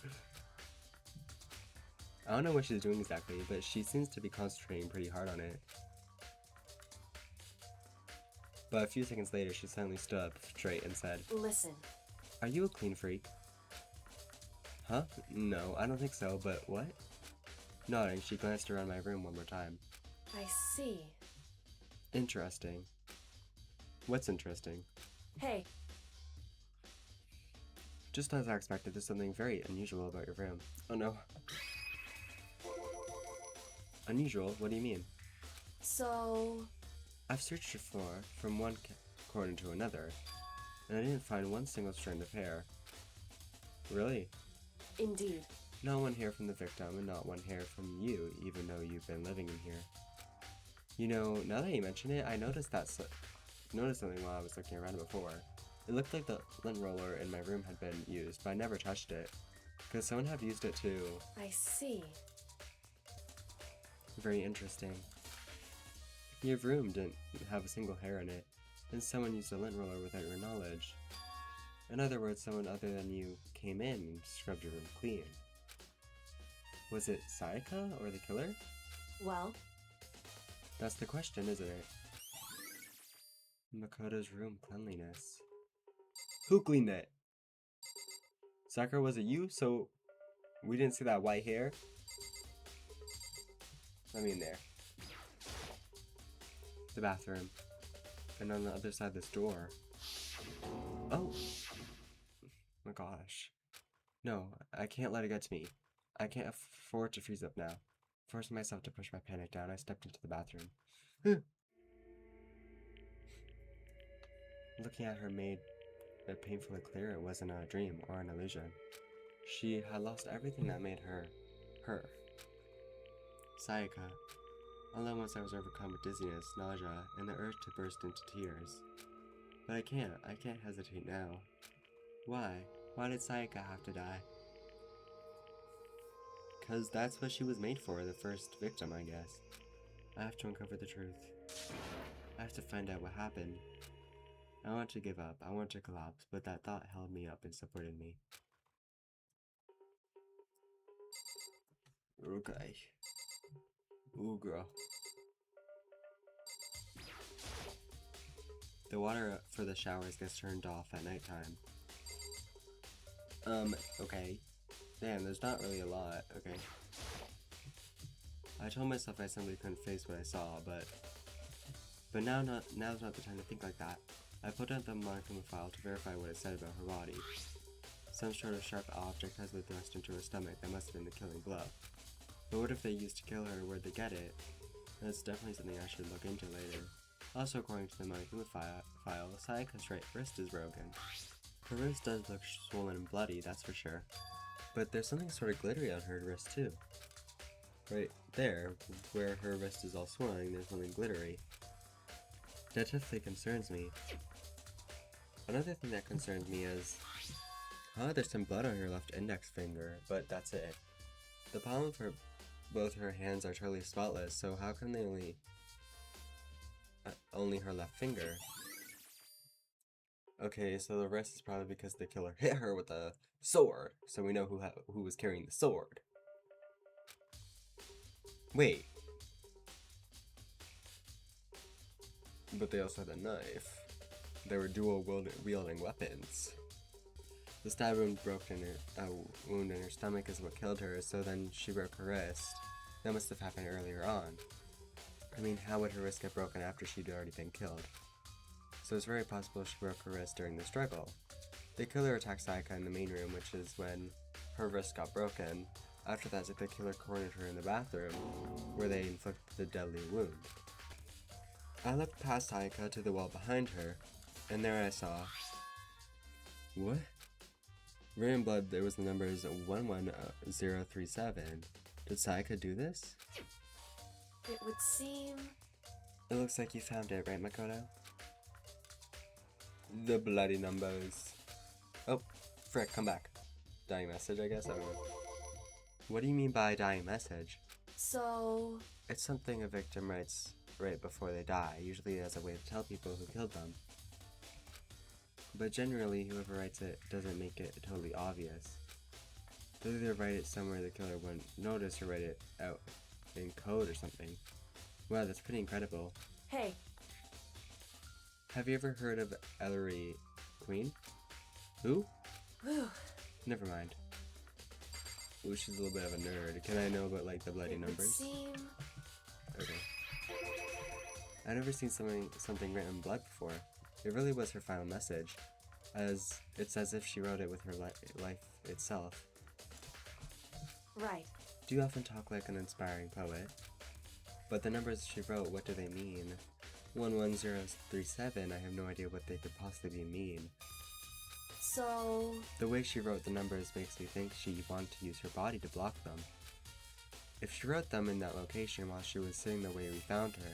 I don't know what she's doing exactly, but she seems to be concentrating pretty hard on it. But a few seconds later, she suddenly stood up straight and said, Listen, "Are you a clean freak?" Huh? No, I don't think so, but what? Nodding, she glanced around my room one more time. I see. Interesting. What's interesting? Hey, Just as I expected, there's something very unusual about your room. Oh no. Unusual? What do you mean? so I've searched the floor from one corner to another, and I didn't find one single strand of hair. Really? indeed. Not one hair from the victim, and not one hair from you, even though you've been living in here. You know, now that you mention it, I noticed something while I was looking around before. It looked like the lint roller in my room had been used, but I never touched it. Could someone have used it too? I see. Very interesting. Your room didn't have a single hair in it, and someone used a lint roller without your knowledge. In other words, someone other than you came in and scrubbed your room clean. Was it Sayaka or the killer? Well, That's the question, isn't it? Makoto's room cleanliness. Who cleaned it? Sakura, was it you? So we didn't see that white hair? Let me in there. The bathroom. And on the other side of this door. Oh! My gosh. No, I can't let it get to me. I can't afford to freeze up now. Forcing myself to push my panic down, I stepped into the bathroom. Looking at her made it painfully clear it wasn't a dream or an illusion. She had lost everything that made her, her. Sayaka. All at once I was overcome with dizziness, nausea, and the urge to burst into tears. But I can't hesitate now. Why? Why did Sayaka have to die? 'Cause that's what she was made for, the first victim, I guess. I have to uncover the truth. I have to find out what happened. I want to give up, I want to collapse, but that thought held me up and supported me. Okay. Ooh, girl. The water for the showers gets turned off at nighttime. Okay. Damn, there's not really a lot. Okay. I told myself I simply couldn't face what I saw, but now's not the time to think like that. I pulled out the monochroma file to verify what it said about her body. Some sort of sharp object has been thrust into her stomach. That must have been the killing blow. But what if they used to kill her? Where'd they get it? That's definitely something I should look into later. Also, according to the monochroma file, Sayaka's right wrist is broken. Her wrist does look swollen and bloody, that's for sure. But there's something sort of glittery on her wrist too. Right there, where her wrist is all swelling, there's something glittery. That definitely concerns me. Another thing that concerns me is, there's some blood on her left index finger, but that's it. The palm of both her hands are totally spotless, so how come they only her left finger? Okay, so the rest is probably because the killer hit her with a sword, so we know who was carrying the sword. Wait. But they also had a knife. They were dual wielding weapons. The stab wound wound in her stomach is what killed her, so then she broke her wrist. That must have happened earlier on. I mean, how would her wrist get broken after she'd already been killed? So it's very possible she broke her wrist during the struggle. The killer attacked Sayaka in the main room, which is when her wrist got broken. After that, the killer cornered her in the bathroom, where they inflicted the deadly wound. I looked past Sayaka to the wall behind her, and there I saw... What? Written in blood, there was the numbers 11037. Did Sayaka do this? It would seem... It looks like you found it, right, Makoto? The bloody numbers. Oh, frick, come back. Dying message, I guess? I don't know. What do you mean by dying message? So... It's something a victim writes right before they die, usually as a way to tell people who killed them. But generally, whoever writes it doesn't make it totally obvious. They'll either write it somewhere the killer wouldn't notice or write it out in code or something. Wow, that's pretty incredible. Hey. Have you ever heard of Ellery Queen? Who? Whew. Never mind. Ooh, she's a little bit of a nerd. Can I know about, like, the bloody numbers? Would seem... Okay. I've never seen something written in blood before. It really was her final message, as it's as if she wrote it with her life itself. Right. Do you often talk like an inspiring poet? But the numbers she wrote, what do they mean? 11037, I have no idea what they could possibly mean. So... The way she wrote the numbers makes me think she wanted to use her body to block them. If she wrote them in that location while she was sitting the way we found her,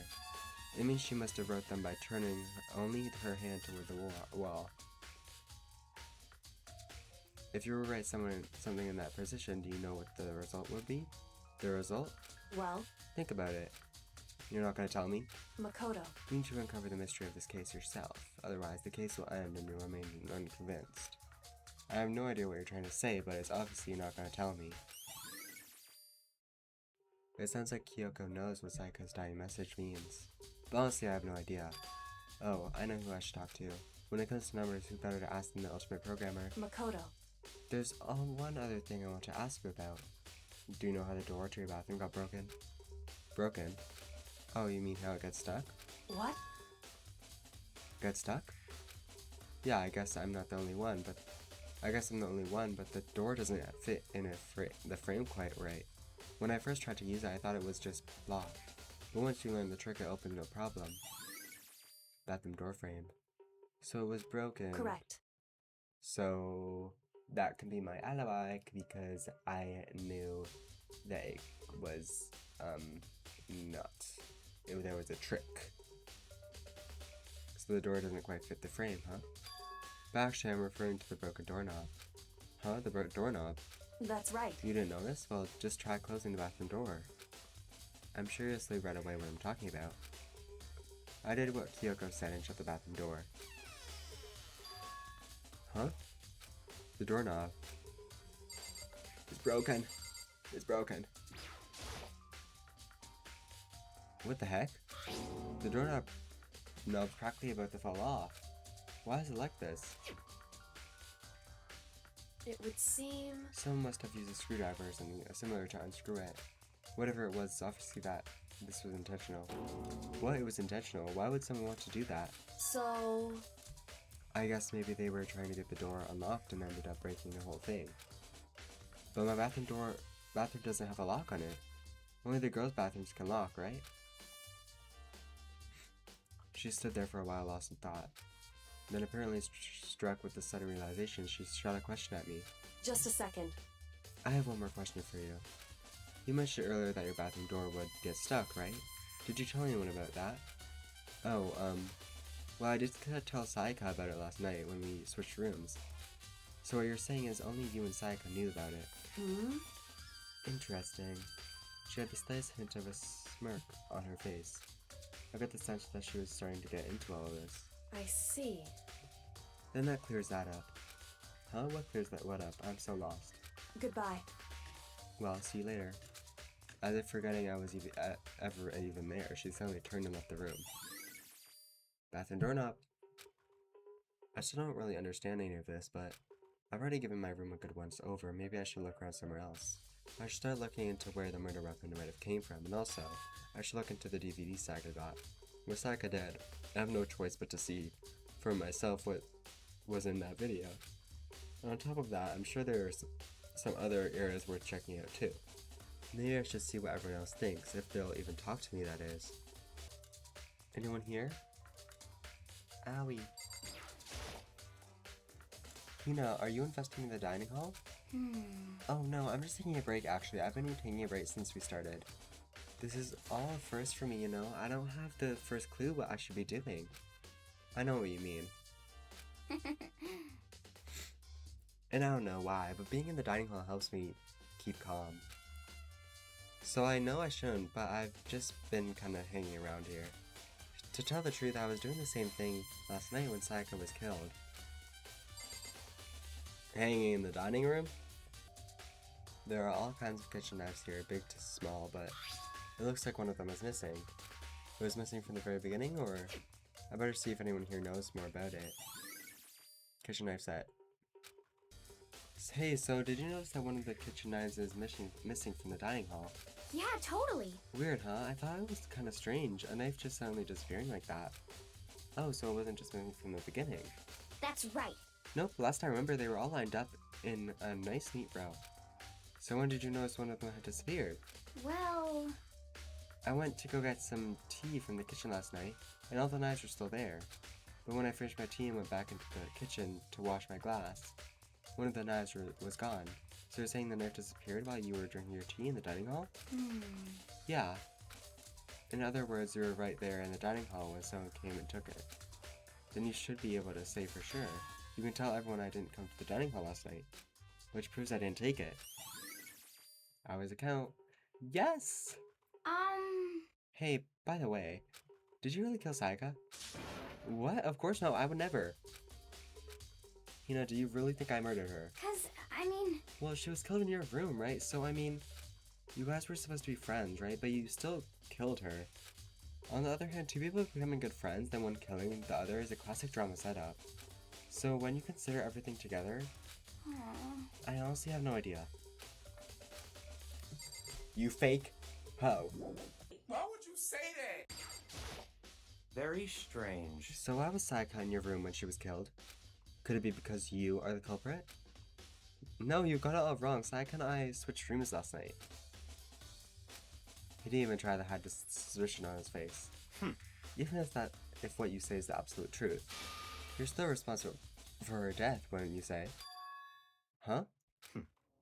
it means she must have wrote them by turning only her hand toward the wall. If you were to write something in that position, do you know what the result would be? The result? Well... Think about it. You're not going to tell me? Makoto. You need to uncover the mystery of this case yourself, otherwise the case will end and you'll remain unconvinced. I have no idea what you're trying to say, but it's obviously not going to tell me. It sounds like Kyoko knows what Sayaka's dying message means. But honestly, I have no idea. Oh, I know who I should talk to. When it comes to numbers, who better to ask than the ultimate programmer? Makoto. There's one other thing I want to ask you about. Do you know how the door to your bathroom got broken? Broken? Oh, you mean how it got stuck? What? Got stuck? Yeah, I guess I'm not the only one, but... the door doesn't fit in the frame quite right. When I first tried to use it, I thought it was just locked. But once you learn the trick, it opened no problem. Bathroom door frame. So it was broken. Correct. So that can be my alibi because I knew that it was, there was a trick. So the door doesn't quite fit the frame, huh? But actually, I'm referring to the broken doorknob. Huh? The broken doorknob? That's right. You didn't notice? Well, just try closing the bathroom door. I'm sure you'll see right away what I'm talking about. I did what Kyoko said and shut the bathroom door. Huh? The doorknob. It's broken. It's broken. What the heck? The doorknob's practically about to fall off. Why is it like this? It would seem... Someone must have used a screwdriver or something similar to unscrew it. Whatever it was, obviously this was intentional. What? It was intentional? Why would someone want to do that? So... I guess maybe they were trying to get the door unlocked and ended up breaking the whole thing. But my bathroom doesn't have a lock on it. Only the girls' bathrooms can lock, right? She stood there for a while, lost in thought. Then, apparently struck with the sudden realization, she shot a question at me. Just a second. I have one more question for you. You mentioned earlier that your bathroom door would get stuck, right? Did you tell anyone about that? Oh, well, I did tell Sayaka about it last night when we switched rooms. So what you're saying is only you and Sayaka knew about it. Hmm? Interesting. She had the slightest hint of a smirk on her face. I got the sense that she was starting to get into all of this. I see. Then that clears that up. Huh? What clears that what up? I'm so lost. Goodbye. Well, see you later. As if forgetting I was ever even there, she suddenly turned and left the room. Bathroom doorknob. I still don't really understand any of this, but I've already given my room a good once over. Maybe I should look around somewhere else. I should start looking into where the murder weapon might have came from, and also, I should look into the DVD Sayaka got. With Sayaka dead, I have no choice but to see for myself what was in that video. And on top of that, I'm sure there's some other areas worth checking out too. Maybe I should see what everyone else thinks, if they'll even talk to me, that is. Anyone here? Owie. Hina, are you investing in the dining hall? Oh no, I'm just taking a break actually. I've been taking a break since we started. This is all a first for me, you know? I don't have the first clue what I should be doing. I know what you mean. And I don't know why, but being in the dining hall helps me keep calm. So I know I shouldn't, but I've just been kinda hanging around here. To tell the truth, I was doing the same thing last night when Sayaka was killed. Hanging in the dining room? There are all kinds of kitchen knives here, big to small, but it looks like one of them is missing. It was missing from the very beginning, or? I better see if anyone here knows more about it. Kitchen knife set. Hey, so did you notice that one of the kitchen knives is missing from the dining hall? Yeah, totally. Weird, huh? I thought it was kind of strange, a knife just suddenly disappearing like that. Oh, so it wasn't just missing from the beginning. That's right. Nope, last I remember they were all lined up in a nice neat row. So when did you notice one of them had disappeared? Well... I went to go get some tea from the kitchen last night, and all the knives were still there. But when I finished my tea and went back into the kitchen to wash my glass, one of the knives was gone. So you're saying the knife disappeared while you were drinking your tea in the dining hall? Yeah. In other words, you were right there in the dining hall when someone came and took it. Then you should be able to say for sure. You can tell everyone I didn't come to the dining hall last night, which proves I didn't take it. Hours account. Yes! Hey, by the way, did you really kill Sayaka? What? Of course not, I would never. Hina, do you really think I murdered her? 'Cause, I mean... Well, she was killed in your room, right? So, I mean, you guys were supposed to be friends, right? But you still killed her. On the other hand, two people becoming good friends, then one killing the other is a classic drama setup. So when you consider everything together, I honestly have no idea. You fake hoe. Why would you say that? Very strange. So why was Sayaka in your room when she was killed? Could it be because you are the culprit? No, you got it all wrong. Sayaka and I switched rooms last night. He didn't even try to hide the suspicion on his face. Even if what you say is the absolute truth, you're still responsible for her death, wouldn't you say? Huh?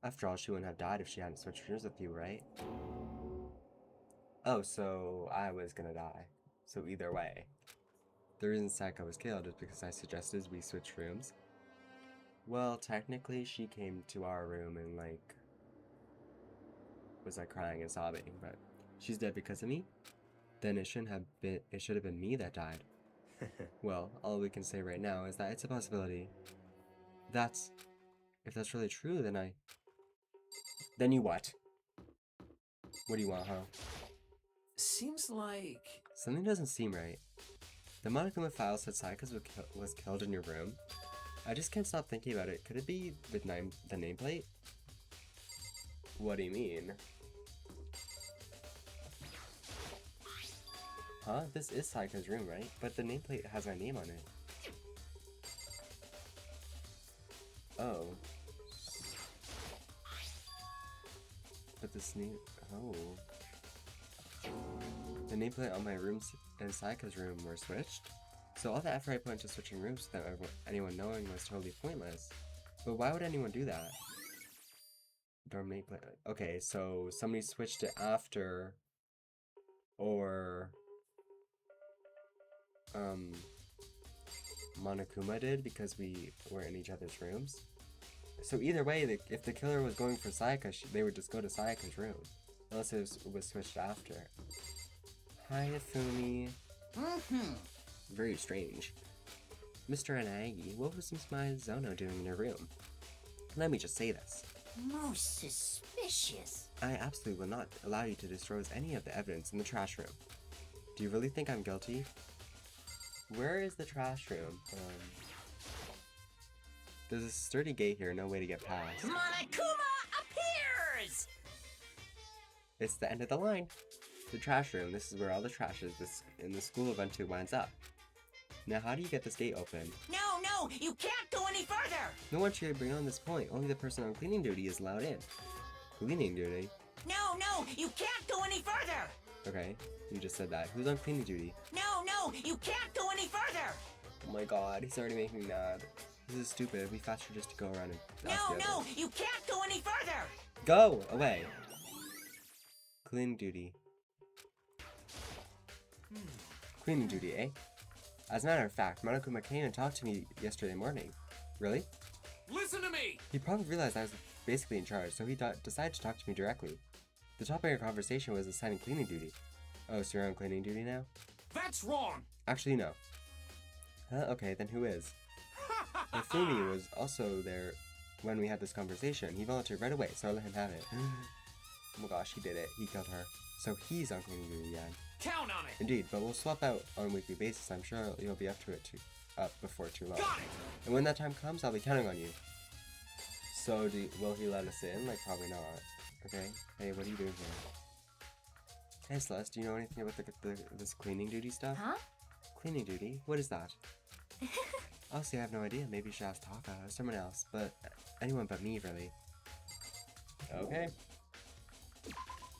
After all, she wouldn't have died if she hadn't switched rooms with you, right? Oh, so I was gonna die. So either way. The reason Sayaka was killed is because I suggested we switch rooms. Well, technically, she came to our room and, like, was, like, crying and sobbing, but she's dead because of me? Then it should have been me that died. Well, all we can say right now is that it's a possibility. If that's really true, then you what? What do you want, huh? Seems like... Something doesn't seem right. The Monokuma file said Sayaka was killed in your room. I just can't stop thinking about it. Could it be the nameplate? What do you mean? Huh? This is Sayaka's room, right? But the nameplate has my name on it. Oh. But this name... Oh. The nameplate on my rooms and Sayaka's room were switched? So all the effort I put into switching rooms without anyone knowing was totally pointless. But why would anyone do that? Dorm nameplate... Okay, so somebody switched it after... Or... Monokuma did because we were in each other's rooms. So either way, if the killer was going for Sayaka, they would just go to Sayaka's room. Unless it was switched after. Hi, Ifumi. Very strange. Mr. Anagi, what was Miss Mizuno doing in your room? Let me just say this. Most suspicious. I absolutely will not allow you to destroy any of the evidence in the trash room. Do you really think I'm guilty? Where is the trash room? There's a sturdy gate here, no way to get past. Monokuma appears! It's the end of the line. The trash room, this is where all the trash is in the school eventually winds up. Now how do you get this gate open? No, you can't go any further! No one should bring on this point, only the person on cleaning duty is allowed in. Cleaning duty? No, you can't go any further! Okay, you just said that. Who's on cleaning duty? No, you can't go any further! Oh my god, he's already making me mad. This is stupid, it'd be faster just to go around and ask the No, others. you can't go any further! Go away! Cleaning duty. Cleaning duty, eh? As a matter of fact, Monokuma came and talked to me yesterday morning. Really? Listen to me! He probably realized I was basically in charge, so he decided to talk to me directly. The topic of conversation was assigning cleaning duty. Oh, so you're on cleaning duty now? That's wrong! Actually, no. Okay, then who is? Ifumi was also there when we had this conversation. He volunteered right away, so I let him have it. Oh my gosh, he did it. He killed her. So he's on cleaning duty again. Count on it! Indeed, but we'll swap out on a weekly basis. I'm sure you'll be up to it before too long. Got it! And when that time comes, I'll be counting on you. So, will he let us in? Like, probably not. Okay. Hey, what are you doing here? Hey, Celeste, do you know anything about this cleaning duty stuff? Huh? Cleaning duty? What is that? Honestly, I have no idea. Maybe you should ask Taka or someone else, but anyone but me, really. Okay.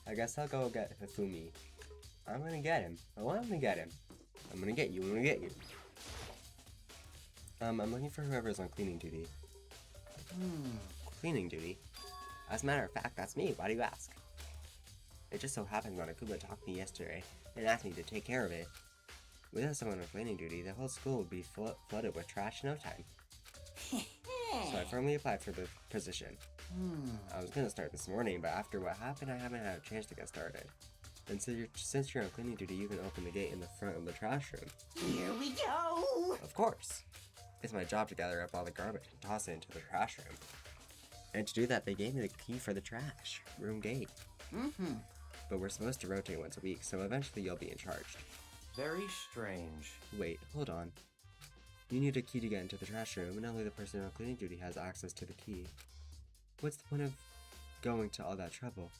I guess I'll go get Hifumi. I'm gonna get him. Oh, I'm gonna get him. I'm gonna get you. I'm gonna get you. I'm looking for whoever's on cleaning duty. Cleaning duty? As a matter of fact, that's me. Why do you ask? It just so happens Monokuma talked to me yesterday and asked me to take care of it. Without someone on cleaning duty, the whole school would be flooded with trash in no time. So I firmly applied for the position. I was gonna start this morning, but after what happened, I haven't had a chance to get started. And so since you're on cleaning duty, you can open the gate in the front of the trash room. Here we go! Of course. It's my job to gather up all the garbage and toss it into the trash room. And to do that, they gave me the key for the trash room gate. But we're supposed to rotate once a week, so eventually you'll be in charge. Very strange. Wait, hold on. You need a key to get into the trash room, and only the person on cleaning duty has access to the key. What's the point of going to all that trouble?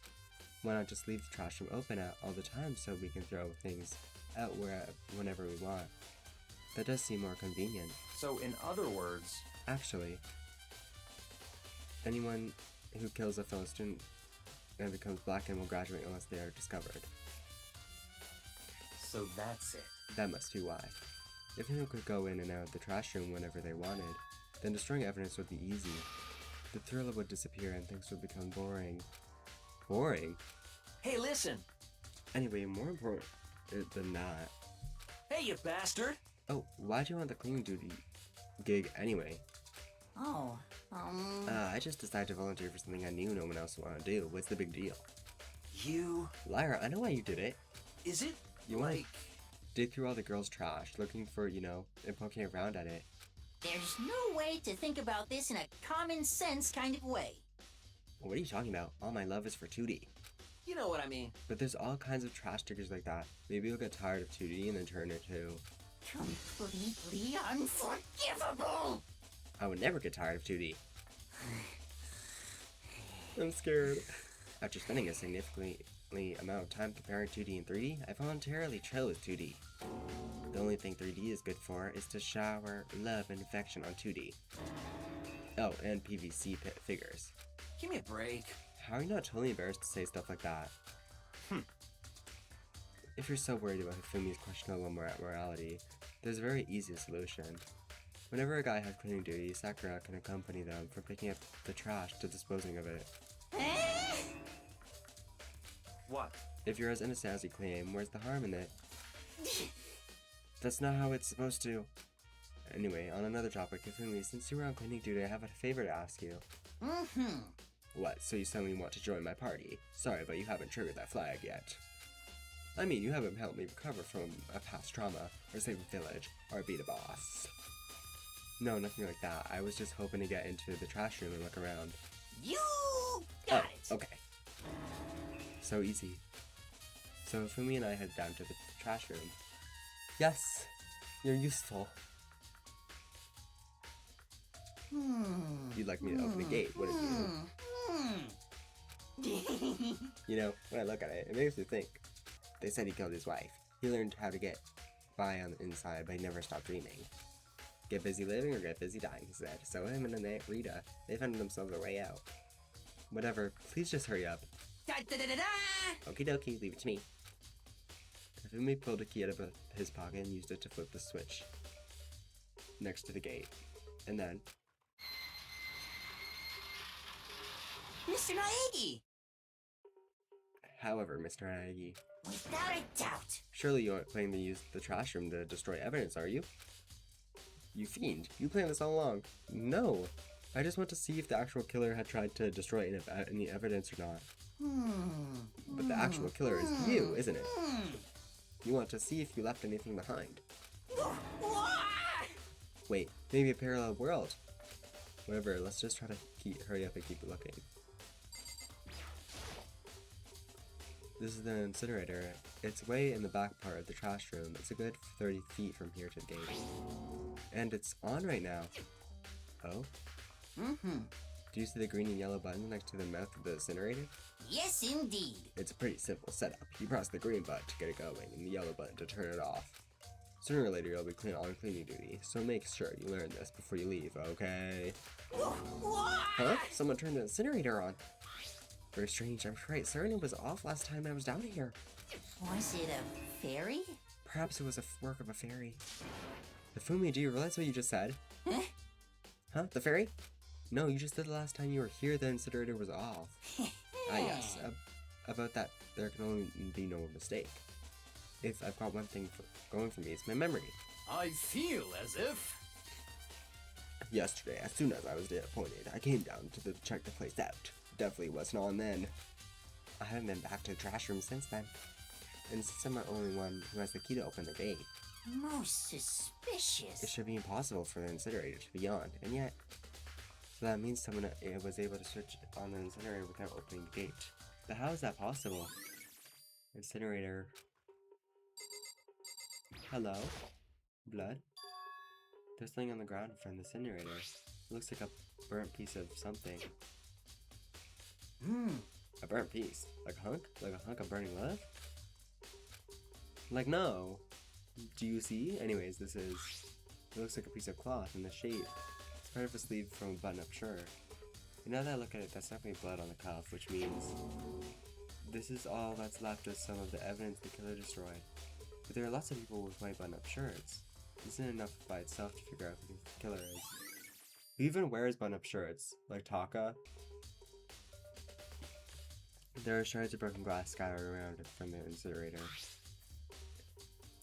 Why not just leave the trash room open all the time so we can throw things out whenever we want? That does seem more convenient. So, in other words... Actually, anyone who kills a fellow student and becomes black and will graduate unless they are discovered. So that's it. That must be why. If anyone could go in and out of the trash room whenever they wanted, then destroying evidence would be easy. The thrill would disappear and things would become boring. Boring? Hey, listen! Anyway, more important than that. Hey, you bastard! Oh, why'd you want the cleaning duty gig anyway? I just decided to volunteer for something I knew no one else would want to do. What's the big deal? You... Lyra, I know why you did it. Is it, You like... dig through all the girls' trash, looking for, and poking around at it. There's no way to think about this in a common sense kind of way. What are you talking about? All my love is for 2D. You know what I mean. But there's all kinds of trash diggers like that. Maybe you'll get tired of 2D and then turn it to... Completely unforgivable! I would never get tired of 2D. I'm scared. After spending a significantly amount of time comparing 2D and 3D, I voluntarily chose 2D. The only thing 3D is good for is to shower love and affection on 2D. Oh, and PVC figures. Give me a break. How are you not totally embarrassed to say stuff like that? If you're so worried about Hifumi's questionable morality, there's a very easy solution. Whenever a guy has cleaning duty, Sakura can accompany them from picking up the trash to disposing of it. What? If you're as innocent as you claim, where's the harm in it? That's not how it's supposed to. Anyway, on another topic, Hifumi, since you were on cleaning duty, I have a favor to ask you. What, so you suddenly want to join my party? Sorry, but you haven't triggered that flag yet. I mean, you haven't helped me recover from a past trauma, or save a village, or beat a boss. No, nothing like that. I was just hoping to get into the trash room and look around. You got it. Okay. So easy. So Hifumi and I head down to the trash room. Yes, you're useful. You'd like me to open the gate, wouldn't you? You know, when I look at it, it makes me think. They said he killed his wife. He learned how to get by on the inside, but he never stopped dreaming. Get busy living or get busy dying, he said. So him and Aunt Rita, they found themselves a way out. Whatever, please just hurry up. Okie dokie, leave it to me. Hifumi pulled a key out of his pocket and used it to flip the switch next to the gate. And then... Mr. Naegi! However, Mr. Naegi, Without a doubt. surely you aren't planning to use the trash room to destroy evidence, are you? You fiend, you planned this all along. No, I just want to see if the actual killer had tried to destroy any evidence or not. But the actual killer is you, isn't it? You want to see if you left anything behind. Wait, maybe a parallel world. Whatever, let's just try to hurry up and keep looking. This is the incinerator. It's way in the back part of the trash room. It's a good 30 feet from here to the gate. And it's on right now. Oh? Do you see the green and yellow buttons next to the mouth of the incinerator? Yes, indeed. It's a pretty simple setup. You press the green button to get it going and the yellow button to turn it off. Sooner or later you'll be on cleaning duty, so make sure you learn this before you leave, okay? Huh? Someone turned the incinerator on. Very strange, I'm right. Serenade was off last time I was down here. Was it a fairy? Perhaps it was a work of a fairy. Hifumi, do you realize what you just said? Huh? Huh? The fairy? No, you just said the last time you were here the incinerator was off. Ah yes, about that there can only be no mistake. If I've got one thing going for me, it's my memory. I feel as if... Yesterday, as soon as I was disappointed, I came down to check the place out. Definitely wasn't on then. I haven't been back to the trash room since then. And since I'm the only one who has the key to open the gate, Most suspicious. it should be impossible for the incinerator to be on, and yet... So that means someone was able to switch on the incinerator without opening the gate. But how is that possible? Incinerator... Hello? Blood? There's something on the ground in front of the incinerator. It looks like a burnt piece of something. A burnt piece? Like a hunk? Like a hunk of burning love? Like, no. Do you see? Anyways, this is... It looks like a piece of cloth in the shape. It's part of a sleeve from a button-up shirt. And now that I look at it, that's definitely blood on the cuff, which means... This is all that's left of some of the evidence the killer destroyed. But there are lots of people with white button-up shirts. This isn't enough by itself to figure out who the killer is. Who even wears button-up shirts? Like Taka? There are shards of broken glass scattered around from the incinerator.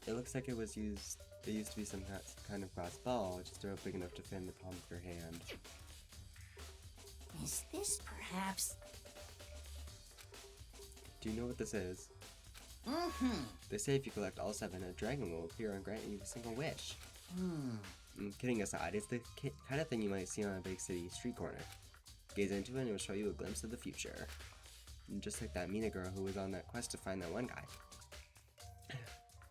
It looks like it used to be some kind of glass ball, just about big enough to fit in the palm of your hand. Is this perhaps... Do you know what this is? They say if you collect all 7, a dragon will appear and grant you a single wish. Kidding aside, it's the kind of thing you might see on a big city street corner. Gaze into it and it will show you a glimpse of the future. And just like that Mina girl who was on that quest to find that one guy.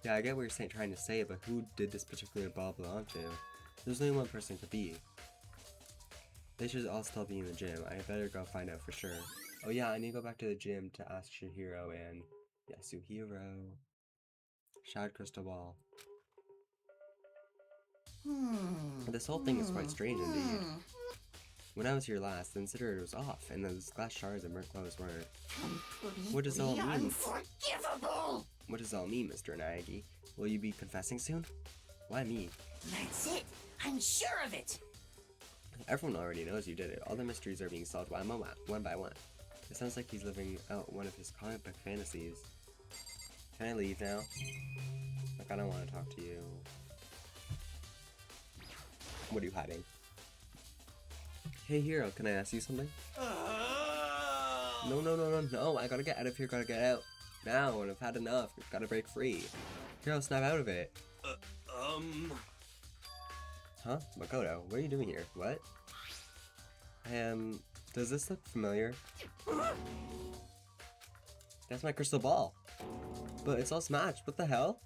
Yeah, I get what you're trying to say, but who did this particular ball belong to? There's only one person it could be. They should all still be in the gym. I better go find out for sure. Oh yeah, I need to go back to the gym to ask Chihiro and Yasuhiro. Shad Crystal Ball. This whole thing is quite strange indeed. When I was here last, the incinerator was off, and those glass shards and burnt clothes weren't. What does it all mean? Unforgivable! What does it all mean, Mr. Naegi? Will you be confessing soon? Why me? That's it. I'm sure of it. Everyone already knows you did it. All the mysteries are being solved one by one. It sounds like he's living out one of his comic book fantasies. Can I leave now? Like, I don't want to talk to you. What are you hiding? Hey, Hero, can I ask you something? No, I gotta get out of here, gotta get out. Now, and I've had enough. Gotta break free. Hero, snap out of it. Huh? Makoto, what are you doing here? What? Does this look familiar? That's my crystal ball. But it's all smashed, what the hell?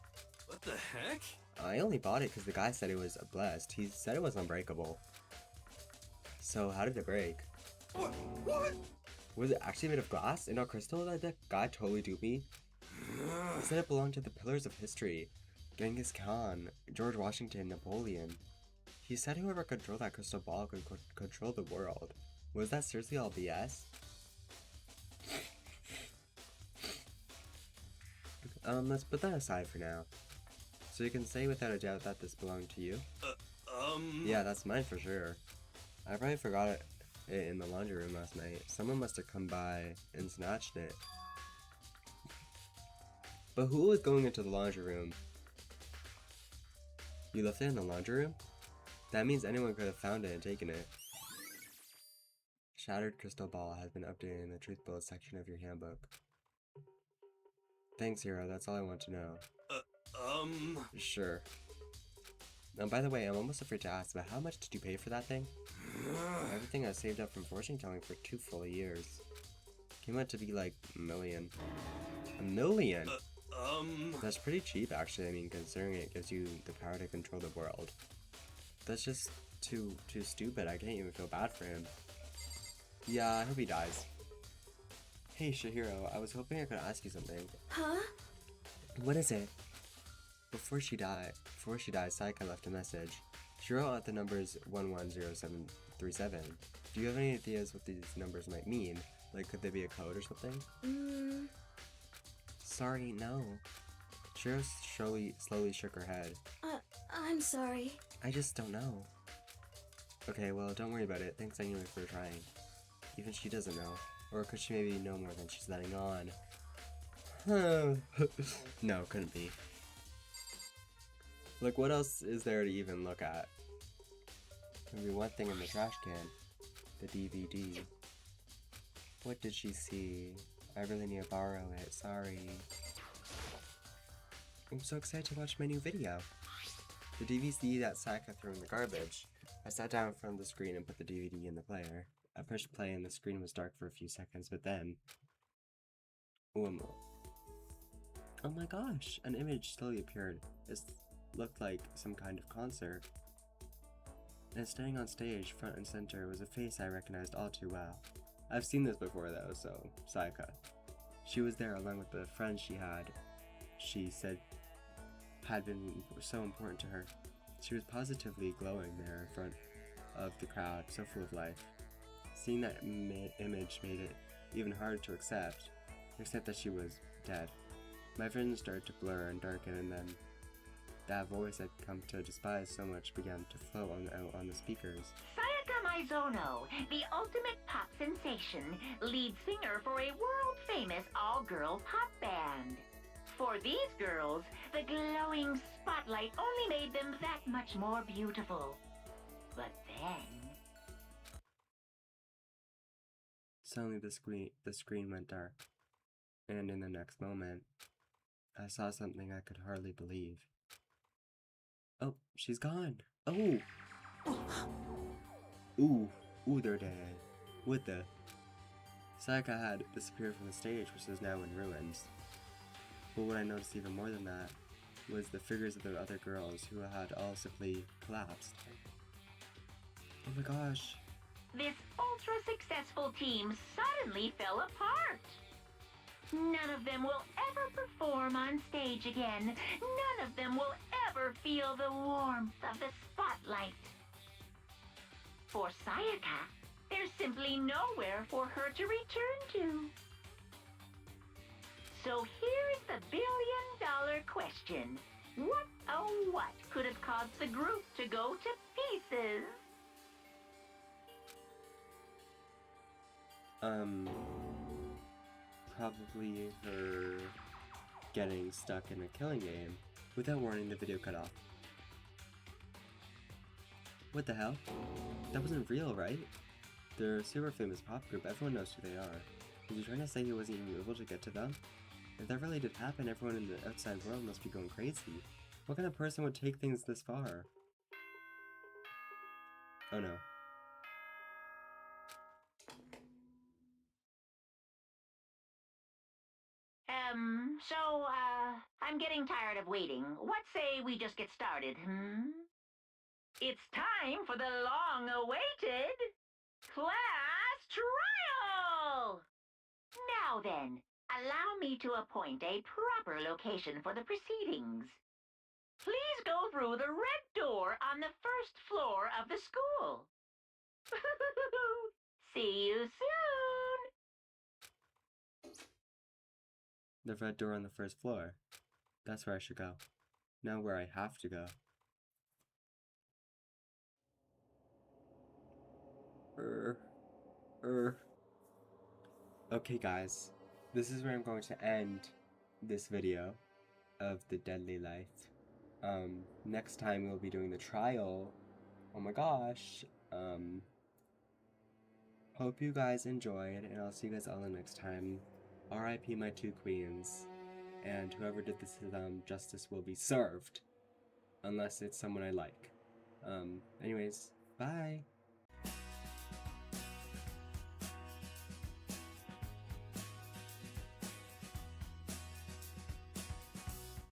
What the heck? I only bought it because the guy said it was blessed. He said it was unbreakable. So how did it break? What? Was it actually made of glass and not crystal? That guy totally duped me. He said it belonged to the pillars of history. Genghis Khan, George Washington, Napoleon. He said whoever controlled that crystal ball could control the world. Was that seriously all BS? Let's put that aside for now. So you can say without a doubt that this belonged to you? Yeah, that's mine for sure. I probably forgot it in the laundry room last night. Someone must have come by and snatched it. But who was going into the laundry room? You left it in the laundry room? That means anyone could have found it and taken it. Shattered crystal ball has been updated in the truth bullet section of your handbook. Thanks, Hero. That's all I want to know. Sure. Now, by the way, I'm almost afraid to ask, but how much did you pay for that thing? Everything I saved up from fortune telling for 2 full years. Came out to be like $1 million. $1 million? That's pretty cheap, actually. I mean, considering it gives you the power to control the world. That's just too stupid. I can't even feel bad for him. Yeah, I hope he dies. Hey, Chihiro, I was hoping I could ask you something. Huh? What is it? Before she died, Sayaka left a message. She wrote out the numbers 110737. Do you have any ideas what these numbers might mean? Like, could they be a code or something? Sorry, no. Shiro slowly shook her head. I'm sorry. I just don't know. Okay, well, don't worry about it. Thanks anyway for trying. Even she doesn't know. Or could she maybe know more than she's letting on? No, couldn't be. Look, what else is there to even look at? Maybe one thing in the trash can. The DVD. What did she see? I really need to borrow it, sorry. I'm so excited to watch my new video. The DVD that Sayaka threw in the garbage. I sat down in front of the screen and put the DVD in the player. I pushed play and the screen was dark for a few seconds, but then... Oh my gosh! An image slowly appeared. It looked like some kind of concert. And standing on stage, front and center, was a face I recognized all too well. I've seen this before though, so Sayaka. She was there along with the friends she said had been so important to her. She was positively glowing there in front of the crowd, so full of life. Seeing that image made it even harder to accept that she was dead. My vision started to blur and darken, and then that voice I'd come to despise so much began to flow out on the speakers. Sayaka Maizono, the ultimate pop sensation, lead singer for a world-famous all-girl pop band. For these girls, the glowing spotlight only made them that much more beautiful. But then... Suddenly the screen went dark, and in the next moment, I saw something I could hardly believe. Oh, she's gone! Oh! Ooh, they're dead. What the? Sayaka had disappeared from the stage, which is now in ruins. But what I noticed even more than that was the figures of the other girls who had all simply collapsed. Oh my gosh, this ultra-successful team suddenly fell apart. None of them will ever perform on stage again. None of them will ever feel the warmth of the spotlight. For Sayaka, there's simply nowhere for her to return to. So here's the billion-dollar question. What, oh what, could have caused the group to go to pieces? Probably her getting stuck in a killing game. Without warning, the video cut off. What the hell? That wasn't real, right? They're a super famous pop group, everyone knows who they are. Was you trying to say he wasn't even able to get to them? If that really did happen, everyone in the outside world must be going crazy. What kind of person would take things this far? Oh no. I'm getting tired of waiting. What say we just get started, It's time for the long-awaited class trial! Now then, allow me to appoint a proper location for the proceedings. Please go through the red door on the first floor of the school. See you soon! The red door on the first floor. That's where I should go. Now where I have to go. Okay guys, this is where I'm going to end this video of the Deadly Life. Next time we'll be doing the trial. Oh my gosh. Hope you guys enjoyed, and I'll see you guys all the next time. R.I.P. my two queens. And whoever did this to them, justice will be served. Unless it's someone I like. Anyways, bye!